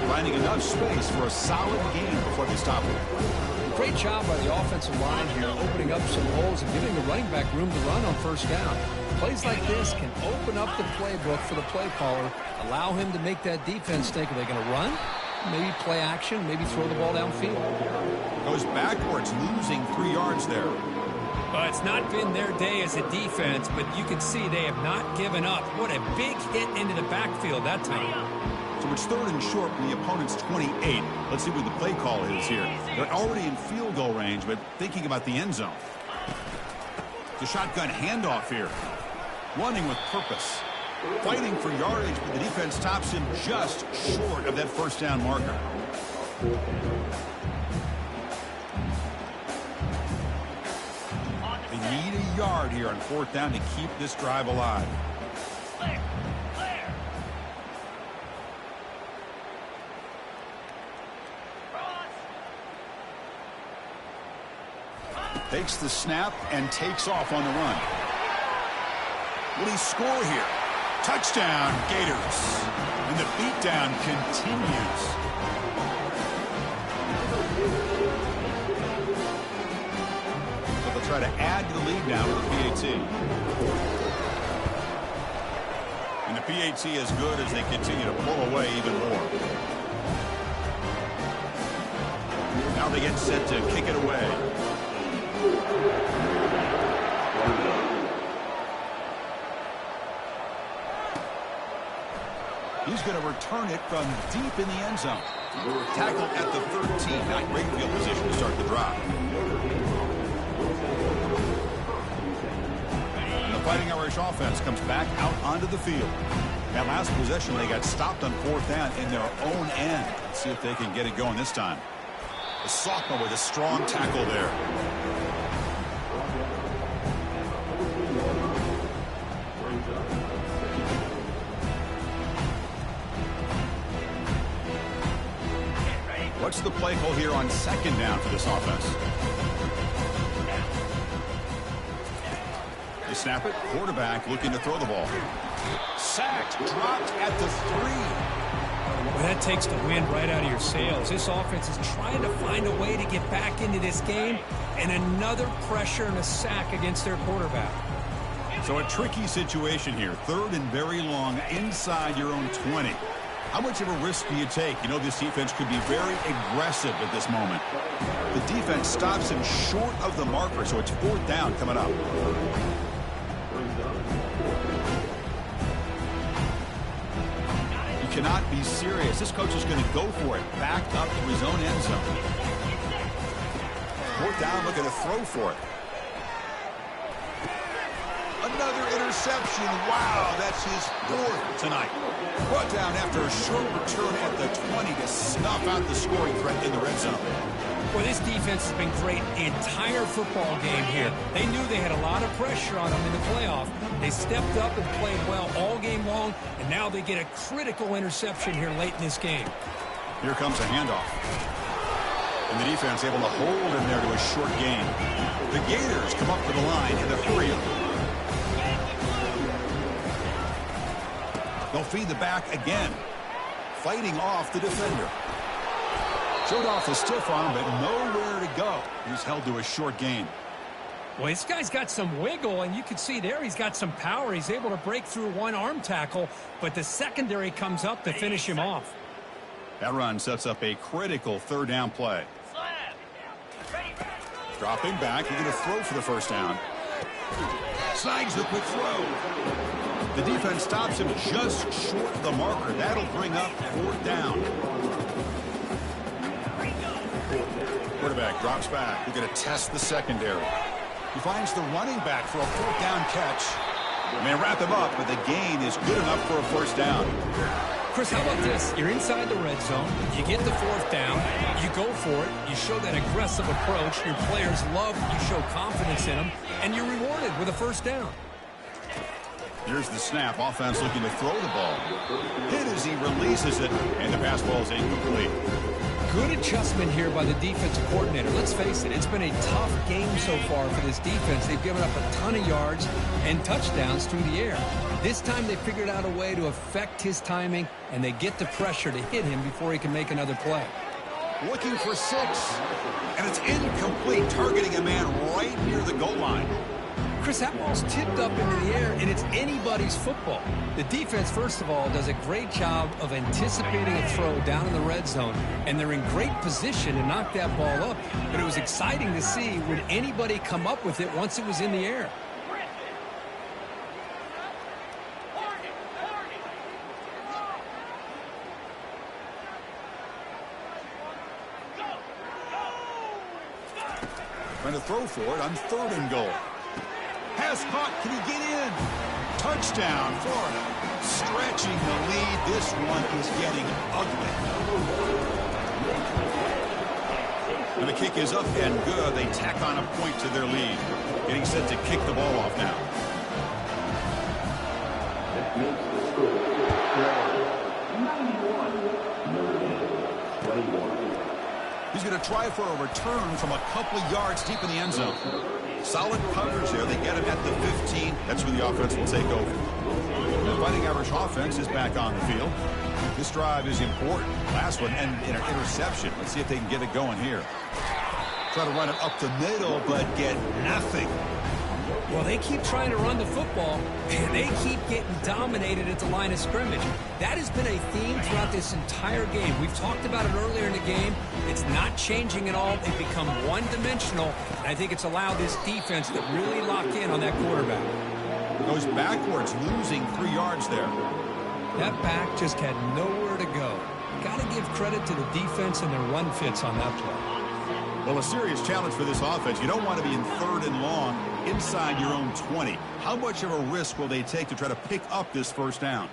Finding enough space for a solid game before they stop it. Great job by the offensive line here, opening up some holes and giving the running back room to run on 1st down. Plays like this can open up the playbook for the play caller, allow him to make that defense think, are they going to run? Maybe play action, maybe throw the ball downfield. Goes backwards, losing 3 yards there. Well, it's not been their day as a defense, but you can see they have not given up. What a big hit into the backfield that time. So it's 3rd and short from the opponent's 28. Let's see what the play call is here. They're already in field goal range, but thinking about the end zone. The shotgun handoff here. Running with purpose. Fighting for yardage, but the defense stops him just short of that first down marker. They need a yard here on 4th down to keep this drive alive. Takes the snap and takes off on the run. Will he score here? Touchdown, Gators. And the beatdown continues. But they'll try to add to the lead now with the PAT. And the PAT is good as they continue to pull away even more. Now they get set to kick it away. He's going to return it from deep in the end zone. Tackled at the 13. Not great field position to start the drive. And the Fighting Irish offense comes back out onto the field. That last possession, they got stopped on 4th down in their own end. Let's see if they can get it going this time. The sophomore with a strong tackle there. What's the play call here on 2nd down for this offense? They snap it. Quarterback looking to throw the ball. Sacked. Dropped at the 3. Well, that takes the wind right out of your sails. This offense is trying to find a way to get back into this game, and another pressure and a sack against their quarterback. So a tricky situation here. 3rd and very long inside your own 20. How much of a risk do you take? You know this defense could be very aggressive at this moment. The defense stops him short of the marker, so it's 4th down coming up. You cannot be serious. This coach is going to go for it. Back up to his own end zone. 4th down, looking to throw for it. Another interception. Wow, that's his 4th tonight. Brought down after a short return at the 20 to snuff out the scoring threat in the red zone. Well, this defense has been great the entire football game here. They knew they had a lot of pressure on them in the playoff. They stepped up and played well all game long, and now they get a critical interception here late in this game. Here comes a handoff. And the defense able to hold him there to a short gain. The Gators come up to the line in the hurry. They'll feed the back again. Fighting off the defender. Showed off the stiff arm, but nowhere to go. He's held to a short gain. Well, this guy's got some wiggle, and you can see there he's got some power. He's able to break through one arm tackle, but the secondary comes up to finish him off. That run sets up a critical 3rd down play. Dropping back, looking to throw for the 1st down. Snags the quick throw. The defense stops him just short of the marker. That'll bring up 4th down. Quarterback drops back. We're going to test the secondary. He finds the running back for a 4th down catch. And they wrap him up, but the gain is good enough for a 1st down. Chris, how about this? You're inside the red zone. You get the 4th down. You go for it. You show that aggressive approach. Your players love it. You show confidence in them. And you're rewarded with a 1st down. Here's the snap. Offense looking to throw the ball. Hit as he releases it, and the pass ball is incomplete. Good adjustment here by the defensive coordinator. Let's face it, it's been a tough game so far for this defense. They've given up a ton of yards and touchdowns through the air. This time they figured out a way to affect his timing, and they get the pressure to hit him before he can make another play. Looking for 6, and it's incomplete, targeting a man right near the goal line. Chris, that ball's tipped up into the air, and it's anybody's football. The defense, first of all, does a great job of anticipating a throw down in the red zone, and they're in great position to knock that ball up. But it was exciting to see, would anybody come up with it once it was in the air? Trying to throw for it on 3rd and goal. Pass caught. Can he get in? Touchdown, Florida. Stretching the lead. This one is getting ugly. And the kick is up and good. They tack on a point to their lead. Getting set to kick the ball off now. He's going to try for a return from a couple of yards deep in the end zone. Solid coverage there. They get him at the 15. That's where the offense will take over. The Fighting Irish offense is back on the field. This drive is important. Last one and an interception. Let's see if they can get it going here. Try to run it up the middle, but get nothing. Well, they keep trying to run the football, and they keep getting dominated at the line of scrimmage. That has been a theme throughout this entire game. We've talked about it earlier in the game. It's not changing at all. They've become one-dimensional, and I think it's allowed this defense to really lock in on that quarterback. Goes backwards, losing 3 yards there. That back just had nowhere to go. Got to give credit to the defense and their run fits on that play. Well, a serious challenge for this offense. You don't want to be in 3rd and long inside your own 20. How much of a risk will they take to try to pick up this 1st down?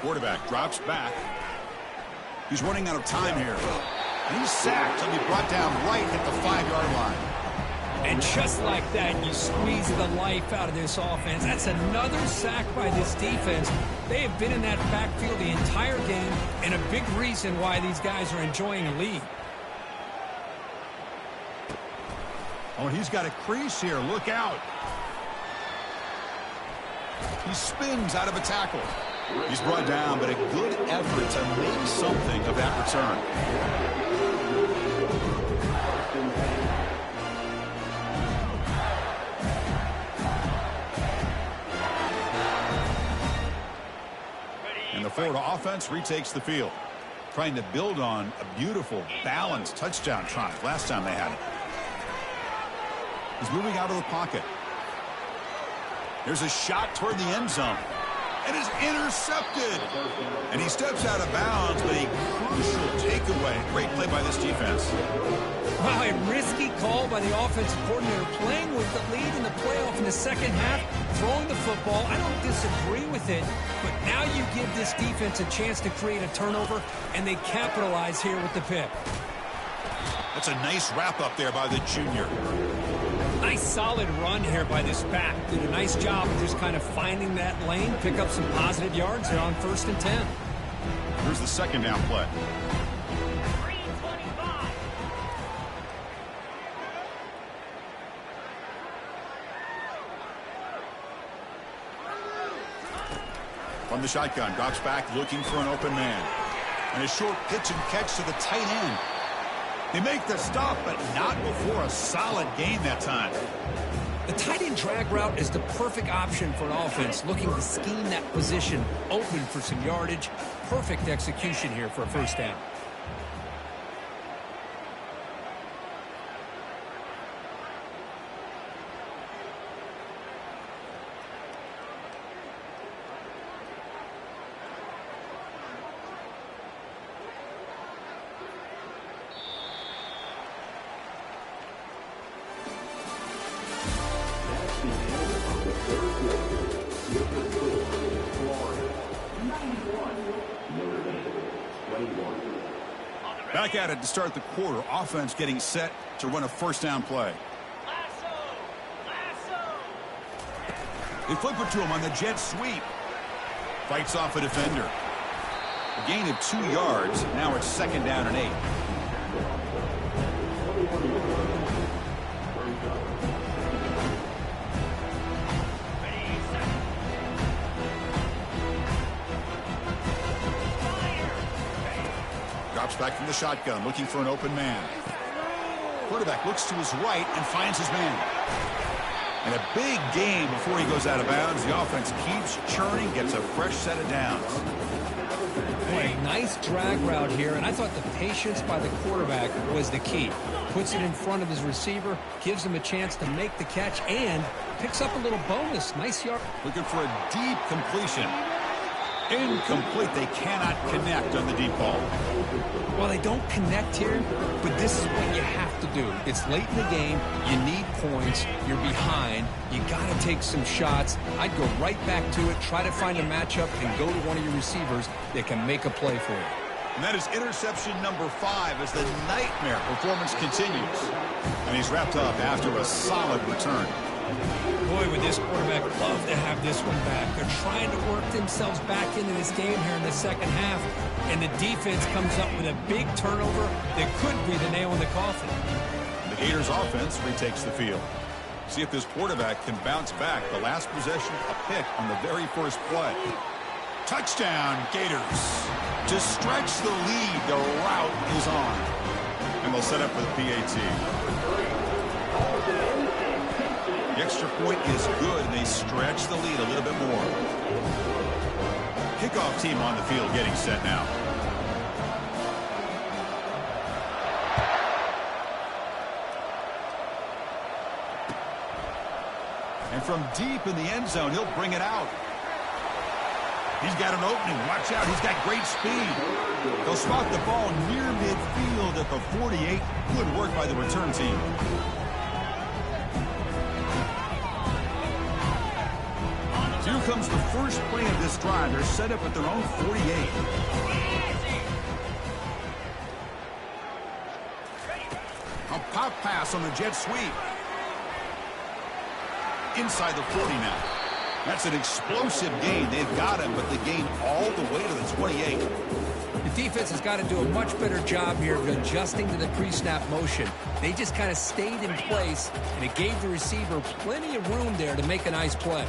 Quarterback drops back. He's running out of time here. And he's sacked. He'll be brought down right at the 5-yard line. And just like that, you squeeze the life out of this offense. That's another sack by this defense. They have been in that backfield the entire game, and a big reason why these guys are enjoying a lead. Oh, and he's got a crease here. Look out. He spins out of a tackle. He's brought down, but a good effort to make something of that return. And the Florida offense retakes the field, trying to build on a beautiful, balanced touchdown drive last time they had it. He's moving out of the pocket. There's a shot toward the end zone. And is intercepted. And he steps out of bounds, but a crucial takeaway. Great play by this defense. Wow, a risky call by the offensive coordinator, playing with the lead in the playoff in the second half, throwing the football. I don't disagree with it, but now you give this defense a chance to create a turnover, and they capitalize here with the pick. That's a nice wrap-up there by the junior. Nice solid run here by this back. Did a nice job of just kind of finding that lane, pick up some positive yards here on 1st and 10. Here's the 2nd down play. From the shotgun, drops back looking for an open man. And a short pitch and catch to the tight end. They make the stop, but not before a solid gain that time. The tight end drag route is the perfect option for an offense looking to scheme that position open for some yardage. Perfect execution here for a 1st down. Back at it to start the quarter. Offense getting set to run a 1st down play. They flip it to him on the jet sweep. Fights off a defender. A gain of 2 yards. Now it's 2nd down and 8. Drops back from the shotgun, looking for an open man. Quarterback looks to his right and finds his man. And a big gain before he goes out of bounds. The offense keeps churning, gets a fresh set of downs. Boy, nice drag route here, and I thought the patience by the quarterback was the key. Puts it in front of his receiver, gives him a chance to make the catch, and picks up a little bonus. Nice yard. Looking for a deep completion. Incomplete. They cannot connect on the deep ball. Well, they don't connect here, but this is what you have to do. It's late in the game. You need points. You're behind. You got to take some shots. I'd go right back to it, try to find a matchup, and go to one of your receivers that can make a play for you. And that is interception number 5 as the nightmare performance continues. And he's wrapped up after a solid return. Boy, would this quarterback love to have this one back. They're trying to work themselves back into this game here in the second half, and the defense comes up with a big turnover that could be the nail in the coffin. The Gators offense retakes the field. See if this quarterback can bounce back. The last possession, a pick on the very first play. Touchdown, Gators. To stretch the lead, the route is on. And they'll set up with a PAT. The extra point is good, and they stretch the lead a little bit more. Kickoff team on the field getting set now. And from deep in the end zone, he'll bring it out. He's got an opening. Watch out. He's got great speed. They'll spot the ball near midfield at the 48. Good work by the return team. Here comes the first play of this drive. They're set up at their own 48. A pop pass on the jet sweep. Inside the 40 now. That's an explosive gain. They've got him, but they gain all the way to the 28. The defense has got to do a much better job here of adjusting to the pre-snap motion. They just kind of stayed in place, and it gave the receiver plenty of room there to make a nice play.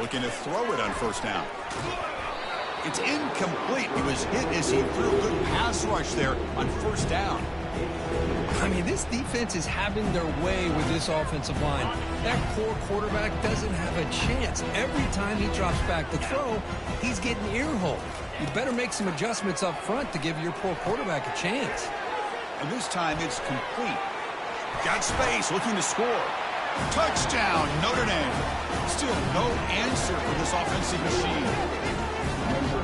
Looking to throw it on first down. It's incomplete. He was hit as he threw a good pass rush there on first down. I mean, this defense is having their way with this offensive line. That poor quarterback doesn't have a chance. Every time he drops back to throw, he's getting ear-holed. You better make some adjustments up front to give your poor quarterback a chance. And this time it's complete. Got space, looking to score. Touchdown, Notre Dame. Still no answer for this offensive machine.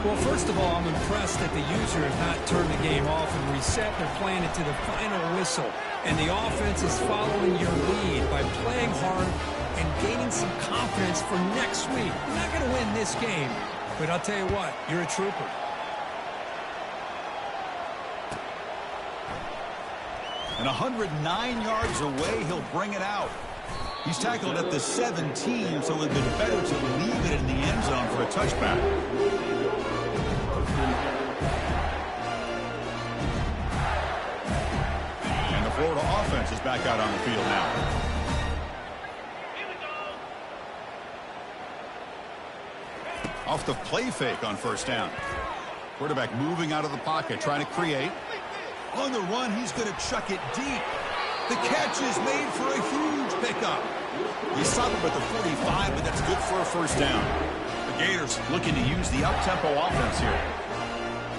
Well, first of all, I'm impressed that the user has not turned the game off and reset. They're playing it to the final whistle. And the offense is following your lead by playing hard and gaining some confidence for next week. You're not going to win this game, but I'll tell you what, you're a trooper. And 109 yards away, he'll bring it out. He's tackled at the 17, so it would have been better to leave it in the end zone for a touchback. And the Florida offense is back out on the field now. Off the play fake on first down. Quarterback moving out of the pocket, trying to create. On the run, he's going to chuck it deep. The catch is made for a huge pickup. He stopped him at the 45, but that's good for a first down. The Gators looking to use the up-tempo offense here.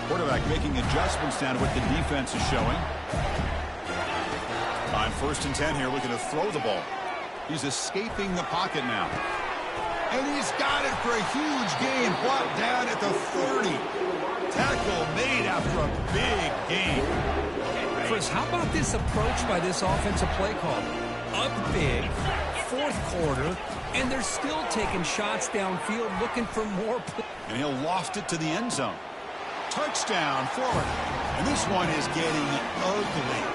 Quarterback making adjustments down to what the defense is showing. On 1st and 10 here, looking to throw the ball. He's escaping the pocket now. And he's got it for a huge gain, brought down at the 30. Tackle made after a big gain. Chris, how about this approach by this offensive play call? Up big, 4th quarter, and they're still taking shots downfield looking for more. And he'll loft it to the end zone. Touchdown, Florida. And this one is getting ugly.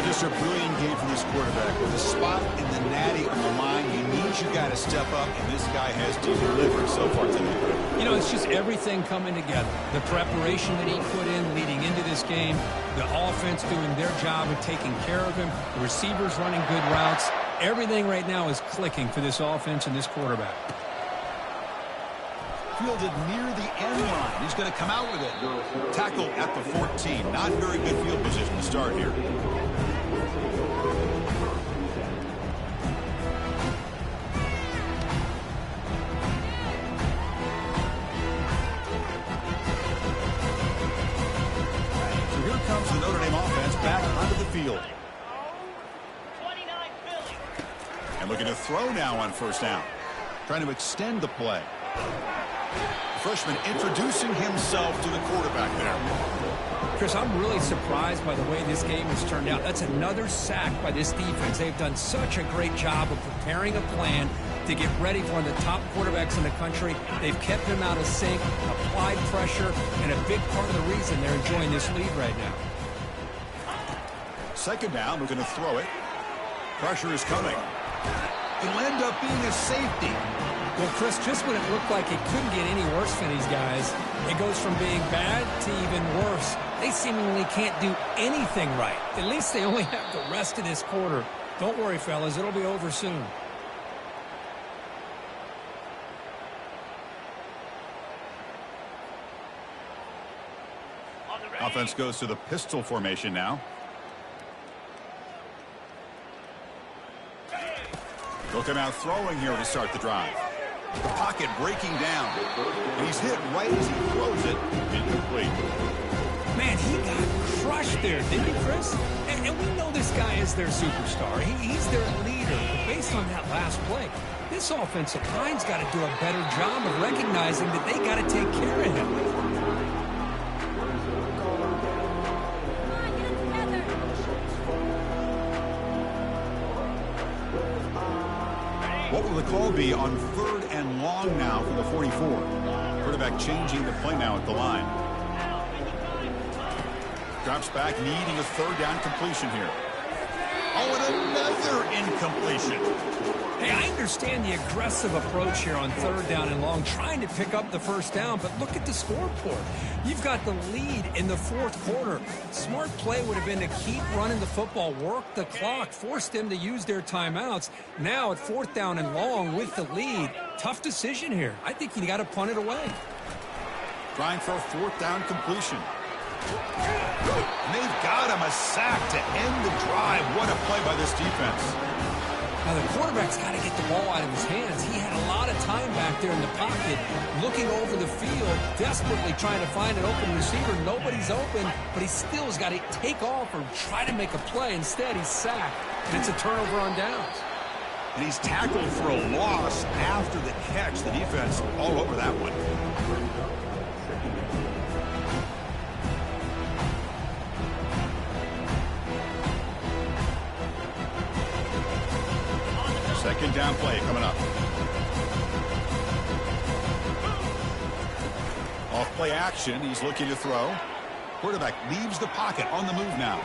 Just a brilliant game for this quarterback. With a spot in the natty on the line, he needs your guy to step up, and this guy has delivered so far tonight. You know, it's just everything coming together. The preparation that he put in leading into this game, the offense doing their job of taking care of him, the receivers running good routes. Everything right now is clicking for this offense and this quarterback. Fielded near the end line. He's going to come out with it. Tackle at the 14. Not very good field position to start here. So here comes the Notre Dame offense back onto the field. And looking to throw now on first down. Trying to extend the play. The freshman introducing himself to the quarterback there. Chris, I'm really surprised by the way this game has turned out. That's another sack by this defense. They've done such a great job of preparing a plan to get ready for one of the top quarterbacks in the country. They've kept him out of sync, applied pressure, and a big part of the reason they're enjoying this lead right now. Second down, we're going to throw it. Pressure is coming. It'll end up being a safety. Well, Chris, just when it looked like it couldn't get any worse for these guys, it goes from being bad to even worse. They seemingly can't do anything right. At least they only have the rest of this quarter. Don't worry, fellas. It'll be over soon. Offense goes to the pistol formation now. They'll come out throwing here to start the drive. The pocket breaking down. And he's hit right as he throws it. Incomplete. Man, he got crushed there, didn't he, Chris? And we know this guy is their superstar. He's their leader. But based on that last play, this offensive line's got to do a better job of recognizing that they got to take care of him. What will the call be on 3rd and long now for the 44? Quarterback changing the play now at the line. Drops back, needing a 3rd down completion here. Oh, and another incompletion. Hey, I understand the aggressive approach here on 3rd down and long, trying to pick up the first down, but look at the scoreboard. You've got the lead in the 4th quarter. Smart play would have been to keep running the football, work the clock, force them to use their timeouts. Now at 4th down and long with the lead, tough decision here. I think you got to punt it away. Trying for a 4th down completion. And they've got him, a sack to end the drive. What a play by this defense. Now, the quarterback's got to get the ball out of his hands. He had a lot of time back there in the pocket, looking over the field, desperately trying to find an open receiver. Nobody's open, but he still has got to take off or try to make a play. Instead, he's sacked, and it's a turnover on downs. And he's tackled for a loss after the catch. The defense all over that one. Second down play coming up. Off play action. He's looking to throw. Quarterback leaves the pocket on the move now.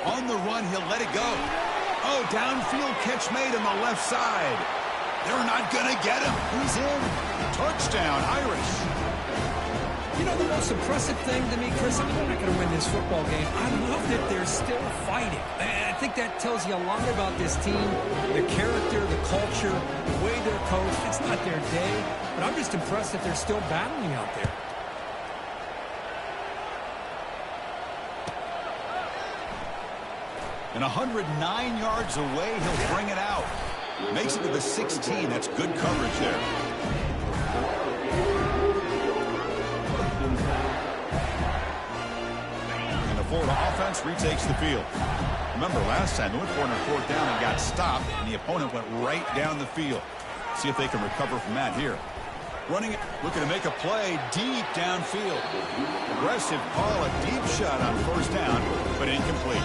On the run, he'll let it go. Oh, downfield catch made on the left side. They're not going to get him. He's in. Touchdown, Irish. You know, the most impressive thing to me, Chris, I mean, they're not going to win this football game. I love that they're still fighting. I think that tells you a lot about this team, the character, the culture, the way they're coached. It's not their day, but I'm just impressed that they're still battling out there. And 109 yards away, he'll bring it out. Makes it to the 16. That's good coverage there. And the Florida offense retakes the field. Remember, last time they went for it on 4th down and got stopped, and the opponent went right down the field. See if they can recover from that here. Running it, looking to make a play deep downfield. Aggressive call, a deep shot on 1st down, but incomplete.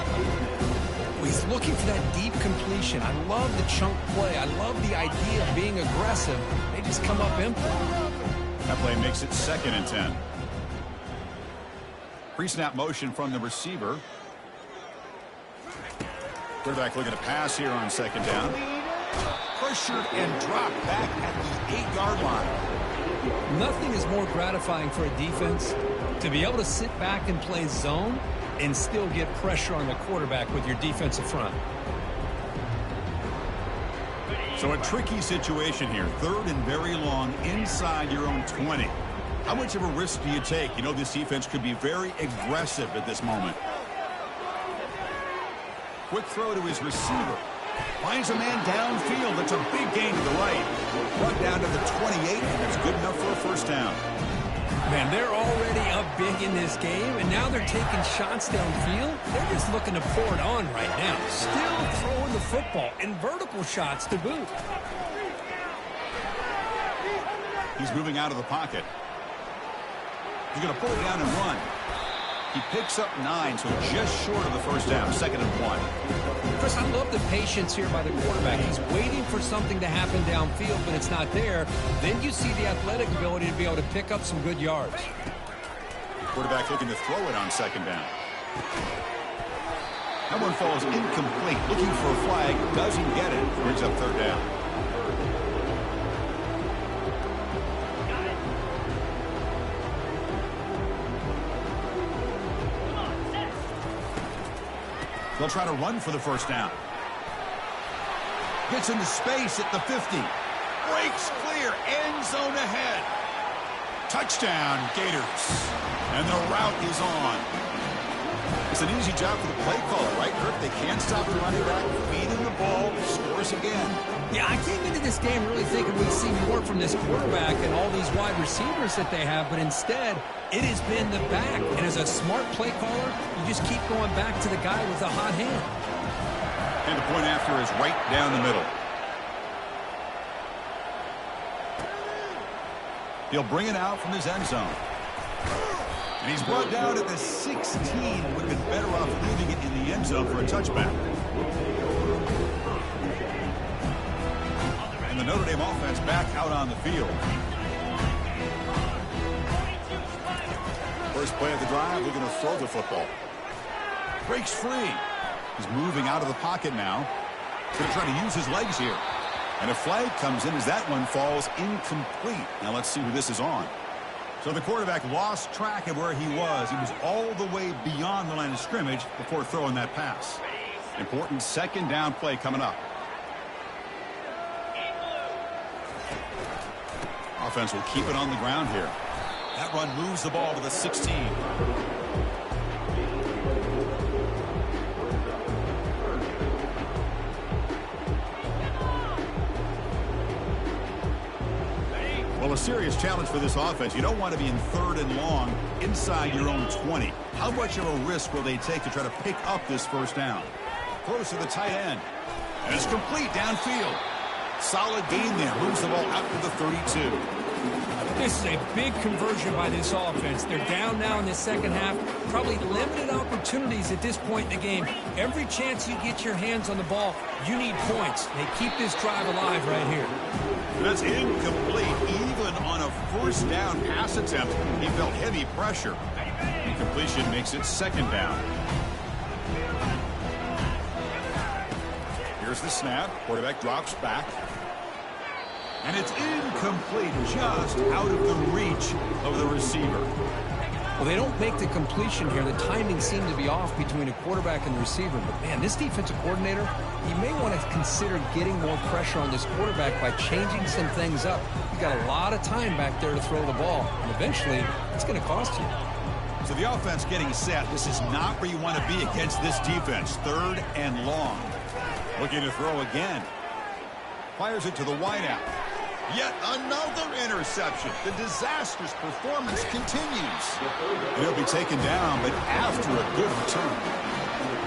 He's looking for that deep completion. I love the chunk play. I love the idea of being aggressive. They just come up empty. That play makes it 2nd and 10. Pre-snap motion from the receiver. Quarterback looking to pass here on 2nd down. Pressured and dropped back at the 8-yard line. Nothing is more gratifying for a defense to be able to sit back and play zone and still get pressure on the quarterback with your defensive front. So a tricky situation here. 3rd and very long inside your own 20. How much of a risk do you take? You know this defense could be very aggressive at this moment. Quick throw to his receiver. Finds a man downfield. That's a big gain to the right. Brought down to the 28, and that's good enough for a first down. Man, they're already up big in this game, and now they're taking shots downfield. They're just looking to pour it on right now. Still throwing the football, and vertical shots to boot. He's moving out of the pocket. He's going to pull it down and run. He picks up 9, so just short of the first down, 2nd and 1. Chris, I love the patience here by the quarterback. He's waiting for something to happen downfield, but it's not there. Then you see the athletic ability to be able to pick up some good yards. Quarterback looking to throw it on 2nd down. That one falls incomplete. Looking for a flag, doesn't get it. Brings up 3rd down. They'll try to run for the first down. Gets into space at the 50. Breaks clear. End zone ahead. Touchdown, Gators. And the route is on. It's an easy job for the play caller, right, Kirk? They can't stop the running back. Feeding the ball. Scores again. Yeah, I came into this game really thinking we'd see more from this quarterback and all these wide receivers that they have, but instead, it has been the back. And as a smart play caller, you just keep going back to the guy with the hot hand. And the point after is right down the middle. He'll bring it out from his end zone. And he's brought down at the 16. Would have been better off leaving it in the end zone for a touchback. And the Notre Dame offense back out on the field. First play of the drive, looking to throw the football. Breaks free. He's moving out of the pocket now. Going to try to use his legs here. And a flag comes in as that one falls incomplete. Now let's see who this is on. So the quarterback lost track of where he was. He was all the way beyond the line of scrimmage before throwing that pass. Important 2nd down play coming up. Offense will keep it on the ground here. That run moves the ball to the 16. Well, a serious challenge for this offense. You don't want to be in 3rd and long inside your own 20. How much of a risk will they take to try to pick up this first down? Close to the tight end. And it's complete downfield. Solid gain there. Moves the ball out to the 32. This is a big conversion by this offense. They're down now in the 2nd half. Probably limited opportunities at this point in the game. Every chance you get your hands on the ball, you need points. They keep this drive alive right here. That's incomplete. Even on a first down pass attempt, he felt heavy pressure. Incompletion makes it 2nd down. Here's the snap. Quarterback drops back. And it's incomplete, just out of the reach of the receiver. Well, they don't make the completion here. The timing seemed to be off between a quarterback and the receiver. But, man, this defensive coordinator, he may want to consider getting more pressure on this quarterback by changing some things up. You've got a lot of time back there to throw the ball. And eventually, it's going to cost you. So the offense getting set. This is not where you want to be against this defense. 3rd and long. Looking to throw again. Fires it to the wideout. Yet another interception. The disastrous performance continues. And he'll be taken down, but after a good return.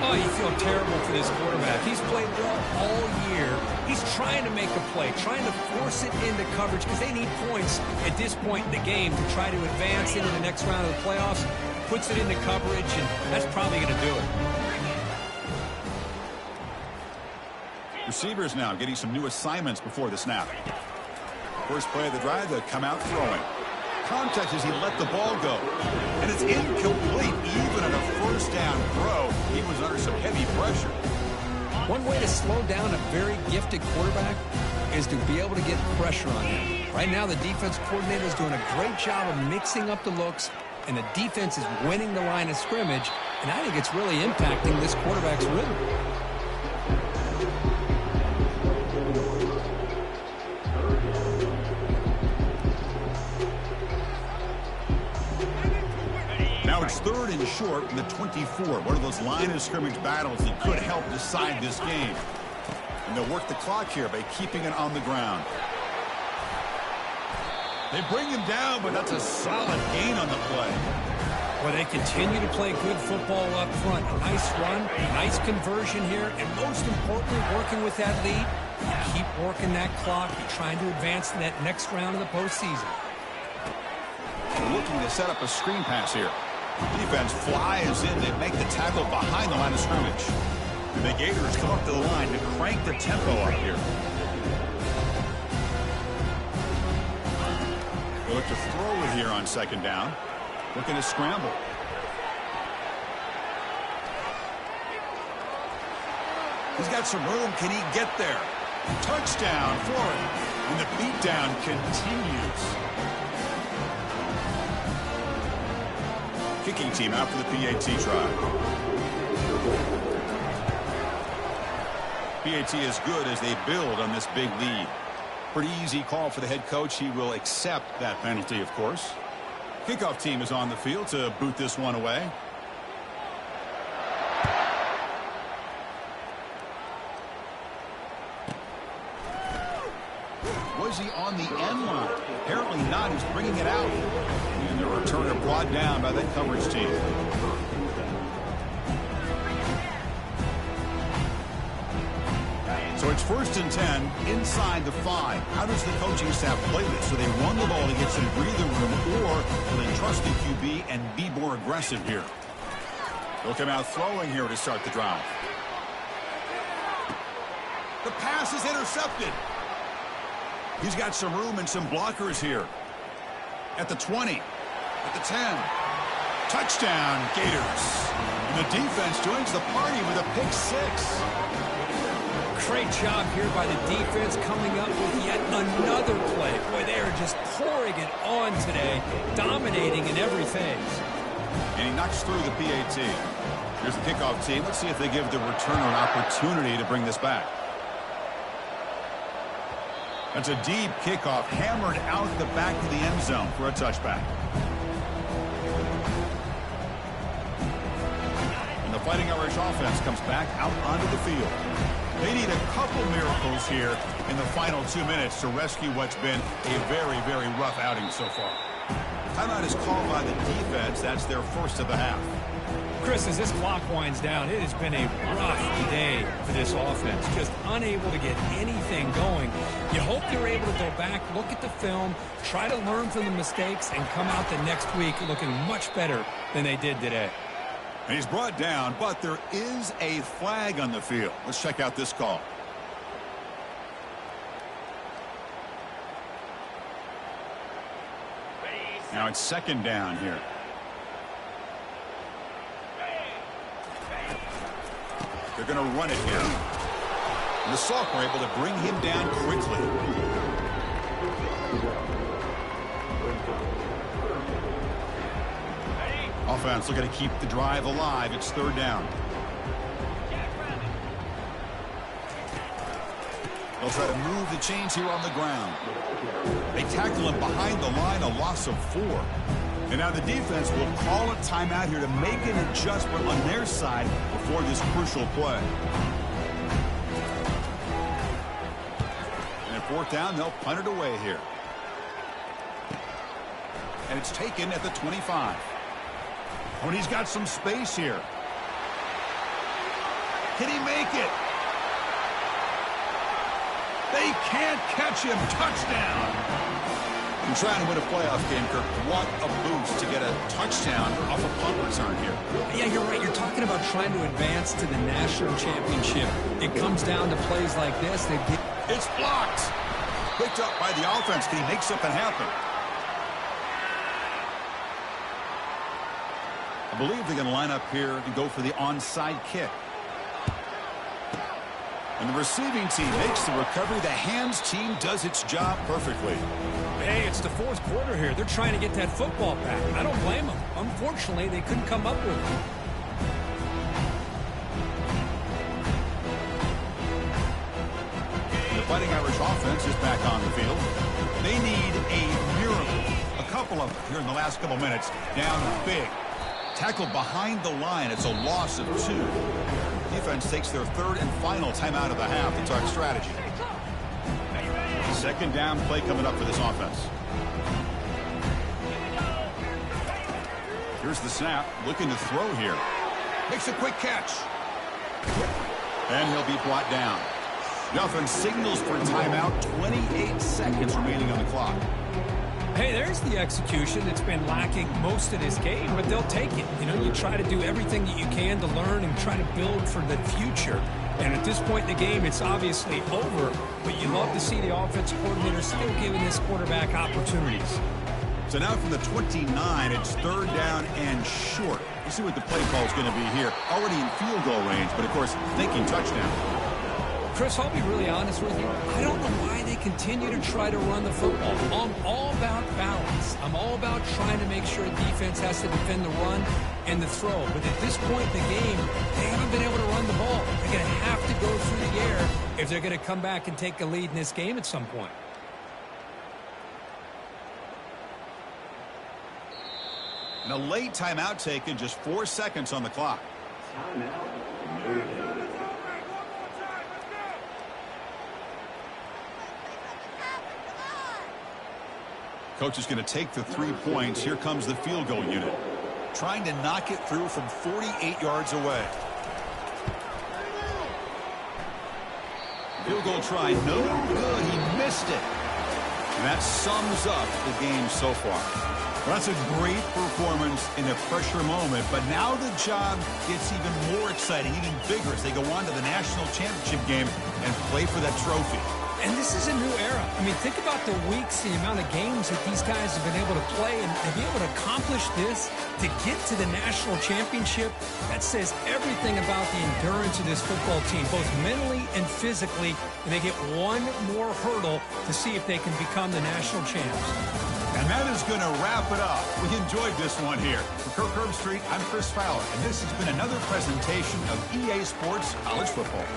Oh, you feel terrible for this quarterback. He's played well all year. He's trying to make a play, trying to force it into coverage because they need points at this point in the game to try to advance into the next round of the playoffs. Puts it into coverage, and that's probably going to do it. Receivers now getting some new assignments before the snap. First play of the drive, they'll come out throwing. Contact as he let the ball go. And it's incomplete. Even on a first down throw, he was under some heavy pressure. One way to slow down a very gifted quarterback is to be able to get pressure on him. Right now, the defense coordinator is doing a great job of mixing up the looks, and the defense is winning the line of scrimmage, and I think it's really impacting this quarterback's rhythm. it's 3rd and short from the 24. One of those line of scrimmage battles that could help decide this game. And they'll work the clock here by keeping it on the ground. They bring him down, but that's a solid gain on the play. Well, they continue to play good football up front. A nice run, nice conversion here, and most importantly, working with that lead. You keep working that clock. You're trying to advance to that next round of the postseason. Looking to set up a screen pass here. Defense flies in. They make the tackle behind the line of scrimmage. And the Gators come up to the line to crank the tempo up here. They look to throw it here on 2nd down. Looking to scramble. He's got some room. Can he get there? Touchdown, Florida. And the beatdown continues. Kicking team out for the PAT try. PAT is good as they build on this big lead. Pretty easy call for the head coach. He will accept that penalty, of course. Kickoff team is on the field to boot this one away. Was he on the end line? Apparently not. He's bringing it out. And the returner brought down by that coverage team. So it's 1st and 10 inside the 5. How does the coaching staff play this? So they run the ball to get some breathing room, or will they trust the QB and be more aggressive here? They'll come out throwing here to start the drive. The pass is intercepted. He's got some room and some blockers here. At the 20, at the 10. Touchdown, Gators. And the defense joins the party with a pick 6. Great job here by the defense coming up with yet another play. Boy, they are just pouring it on today, dominating in every phase. And he knocks through the PAT. Here's the kickoff team. Let's see if they give the returner an opportunity to bring this back. That's a deep kickoff, hammered out the back of the end zone for a touchback. And the Fighting Irish offense comes back out onto the field. They need a couple miracles here in the final 2 minutes to rescue what's been a very, very rough outing so far. Timeout is called by the defense. That's their first of the half. Chris, as this clock winds down, it has been a rough day for this offense. Just unable to get anything going. You hope they're able to go back, look at the film, try to learn from the mistakes, and come out the next week looking much better than they did today. And he's brought down, but there is a flag on the field. Let's check out this call. Now it's 2nd down here. They're going to run it here. And the Salk were able to bring him down quickly. Offense looking to keep the drive alive. It's 3rd down. They'll try to move the chains here on the ground. They tackle him behind the line, a loss of 4. And now the defense will call a timeout here to make an adjustment on their side before this crucial play. And at 4th down, they'll punt it away here. And it's taken at the 25. Oh, and he's got some space here. Can he make it? They can't catch him. Touchdown. And trying to win a playoff game, Kirk. What a boost to get a touchdown off a punt return here. Yeah, you're right. You're talking about trying to advance to the national championship. It comes down to plays like this. It's blocked. Picked up by the offense. Can he make something happen? I believe they're going to line up here and go for the onside kick. And the receiving team makes the recovery. The hands team does its job perfectly. Hey, it's the 4th quarter here. They're trying to get that football back. I don't blame them. Unfortunately, they couldn't come up with it. The Fighting Irish offense is back on the field. They need a miracle. A couple of them here in the last couple minutes. Down big. Tackled behind the line. It's a loss of 2. Defense takes their 3rd and final timeout of the half to talk strategy. 2nd down play coming up for this offense. Here's the snap. Looking to throw here. Makes a quick catch. And he'll be brought down. The offense signals for timeout. 28 seconds remaining on the clock. Hey, there's the execution that's been lacking most of this game, but they'll take it. You know, you try to do everything that you can to learn and try to build for the future. And at this point in the game, it's obviously over, but you love to see the offensive coordinator still giving this quarterback opportunities. So now from the 29, it's 3rd down and short. We'll see what the play call is going to be here. Already in field goal range, but of course, thinking touchdown. Chris, I'll be really honest with you. I don't know why they continue to try to run the football. I'm all about balance. I'm all about trying to make sure defense has to defend the run and the throw. But at this point in the game, they haven't been able to run the ball. They're going to have to go through the air if they're going to come back and take a lead in this game at some point. And a late timeout taken, just 4 seconds on the clock. Coach is going to take the 3 points. Here comes the field goal unit. Trying to knock it through from 48 yards away. Field goal try. No good. He missed it. And that sums up the game so far. Well, that's a great performance in a pressure moment, but now the job gets even more exciting, even bigger as they go on to the national championship game and play for that trophy. And this is a new era. I mean, think about the weeks, the amount of games that these guys have been able to play, and to be able to accomplish this, to get to the national championship, that says everything about the endurance of this football team, both mentally and physically, and they get one more hurdle to see if they can become the national champs. And that is going to wrap it up. We enjoyed this one here. For Kirk Herbstreit, I'm Chris Fowler, and this has been another presentation of EA Sports College Football.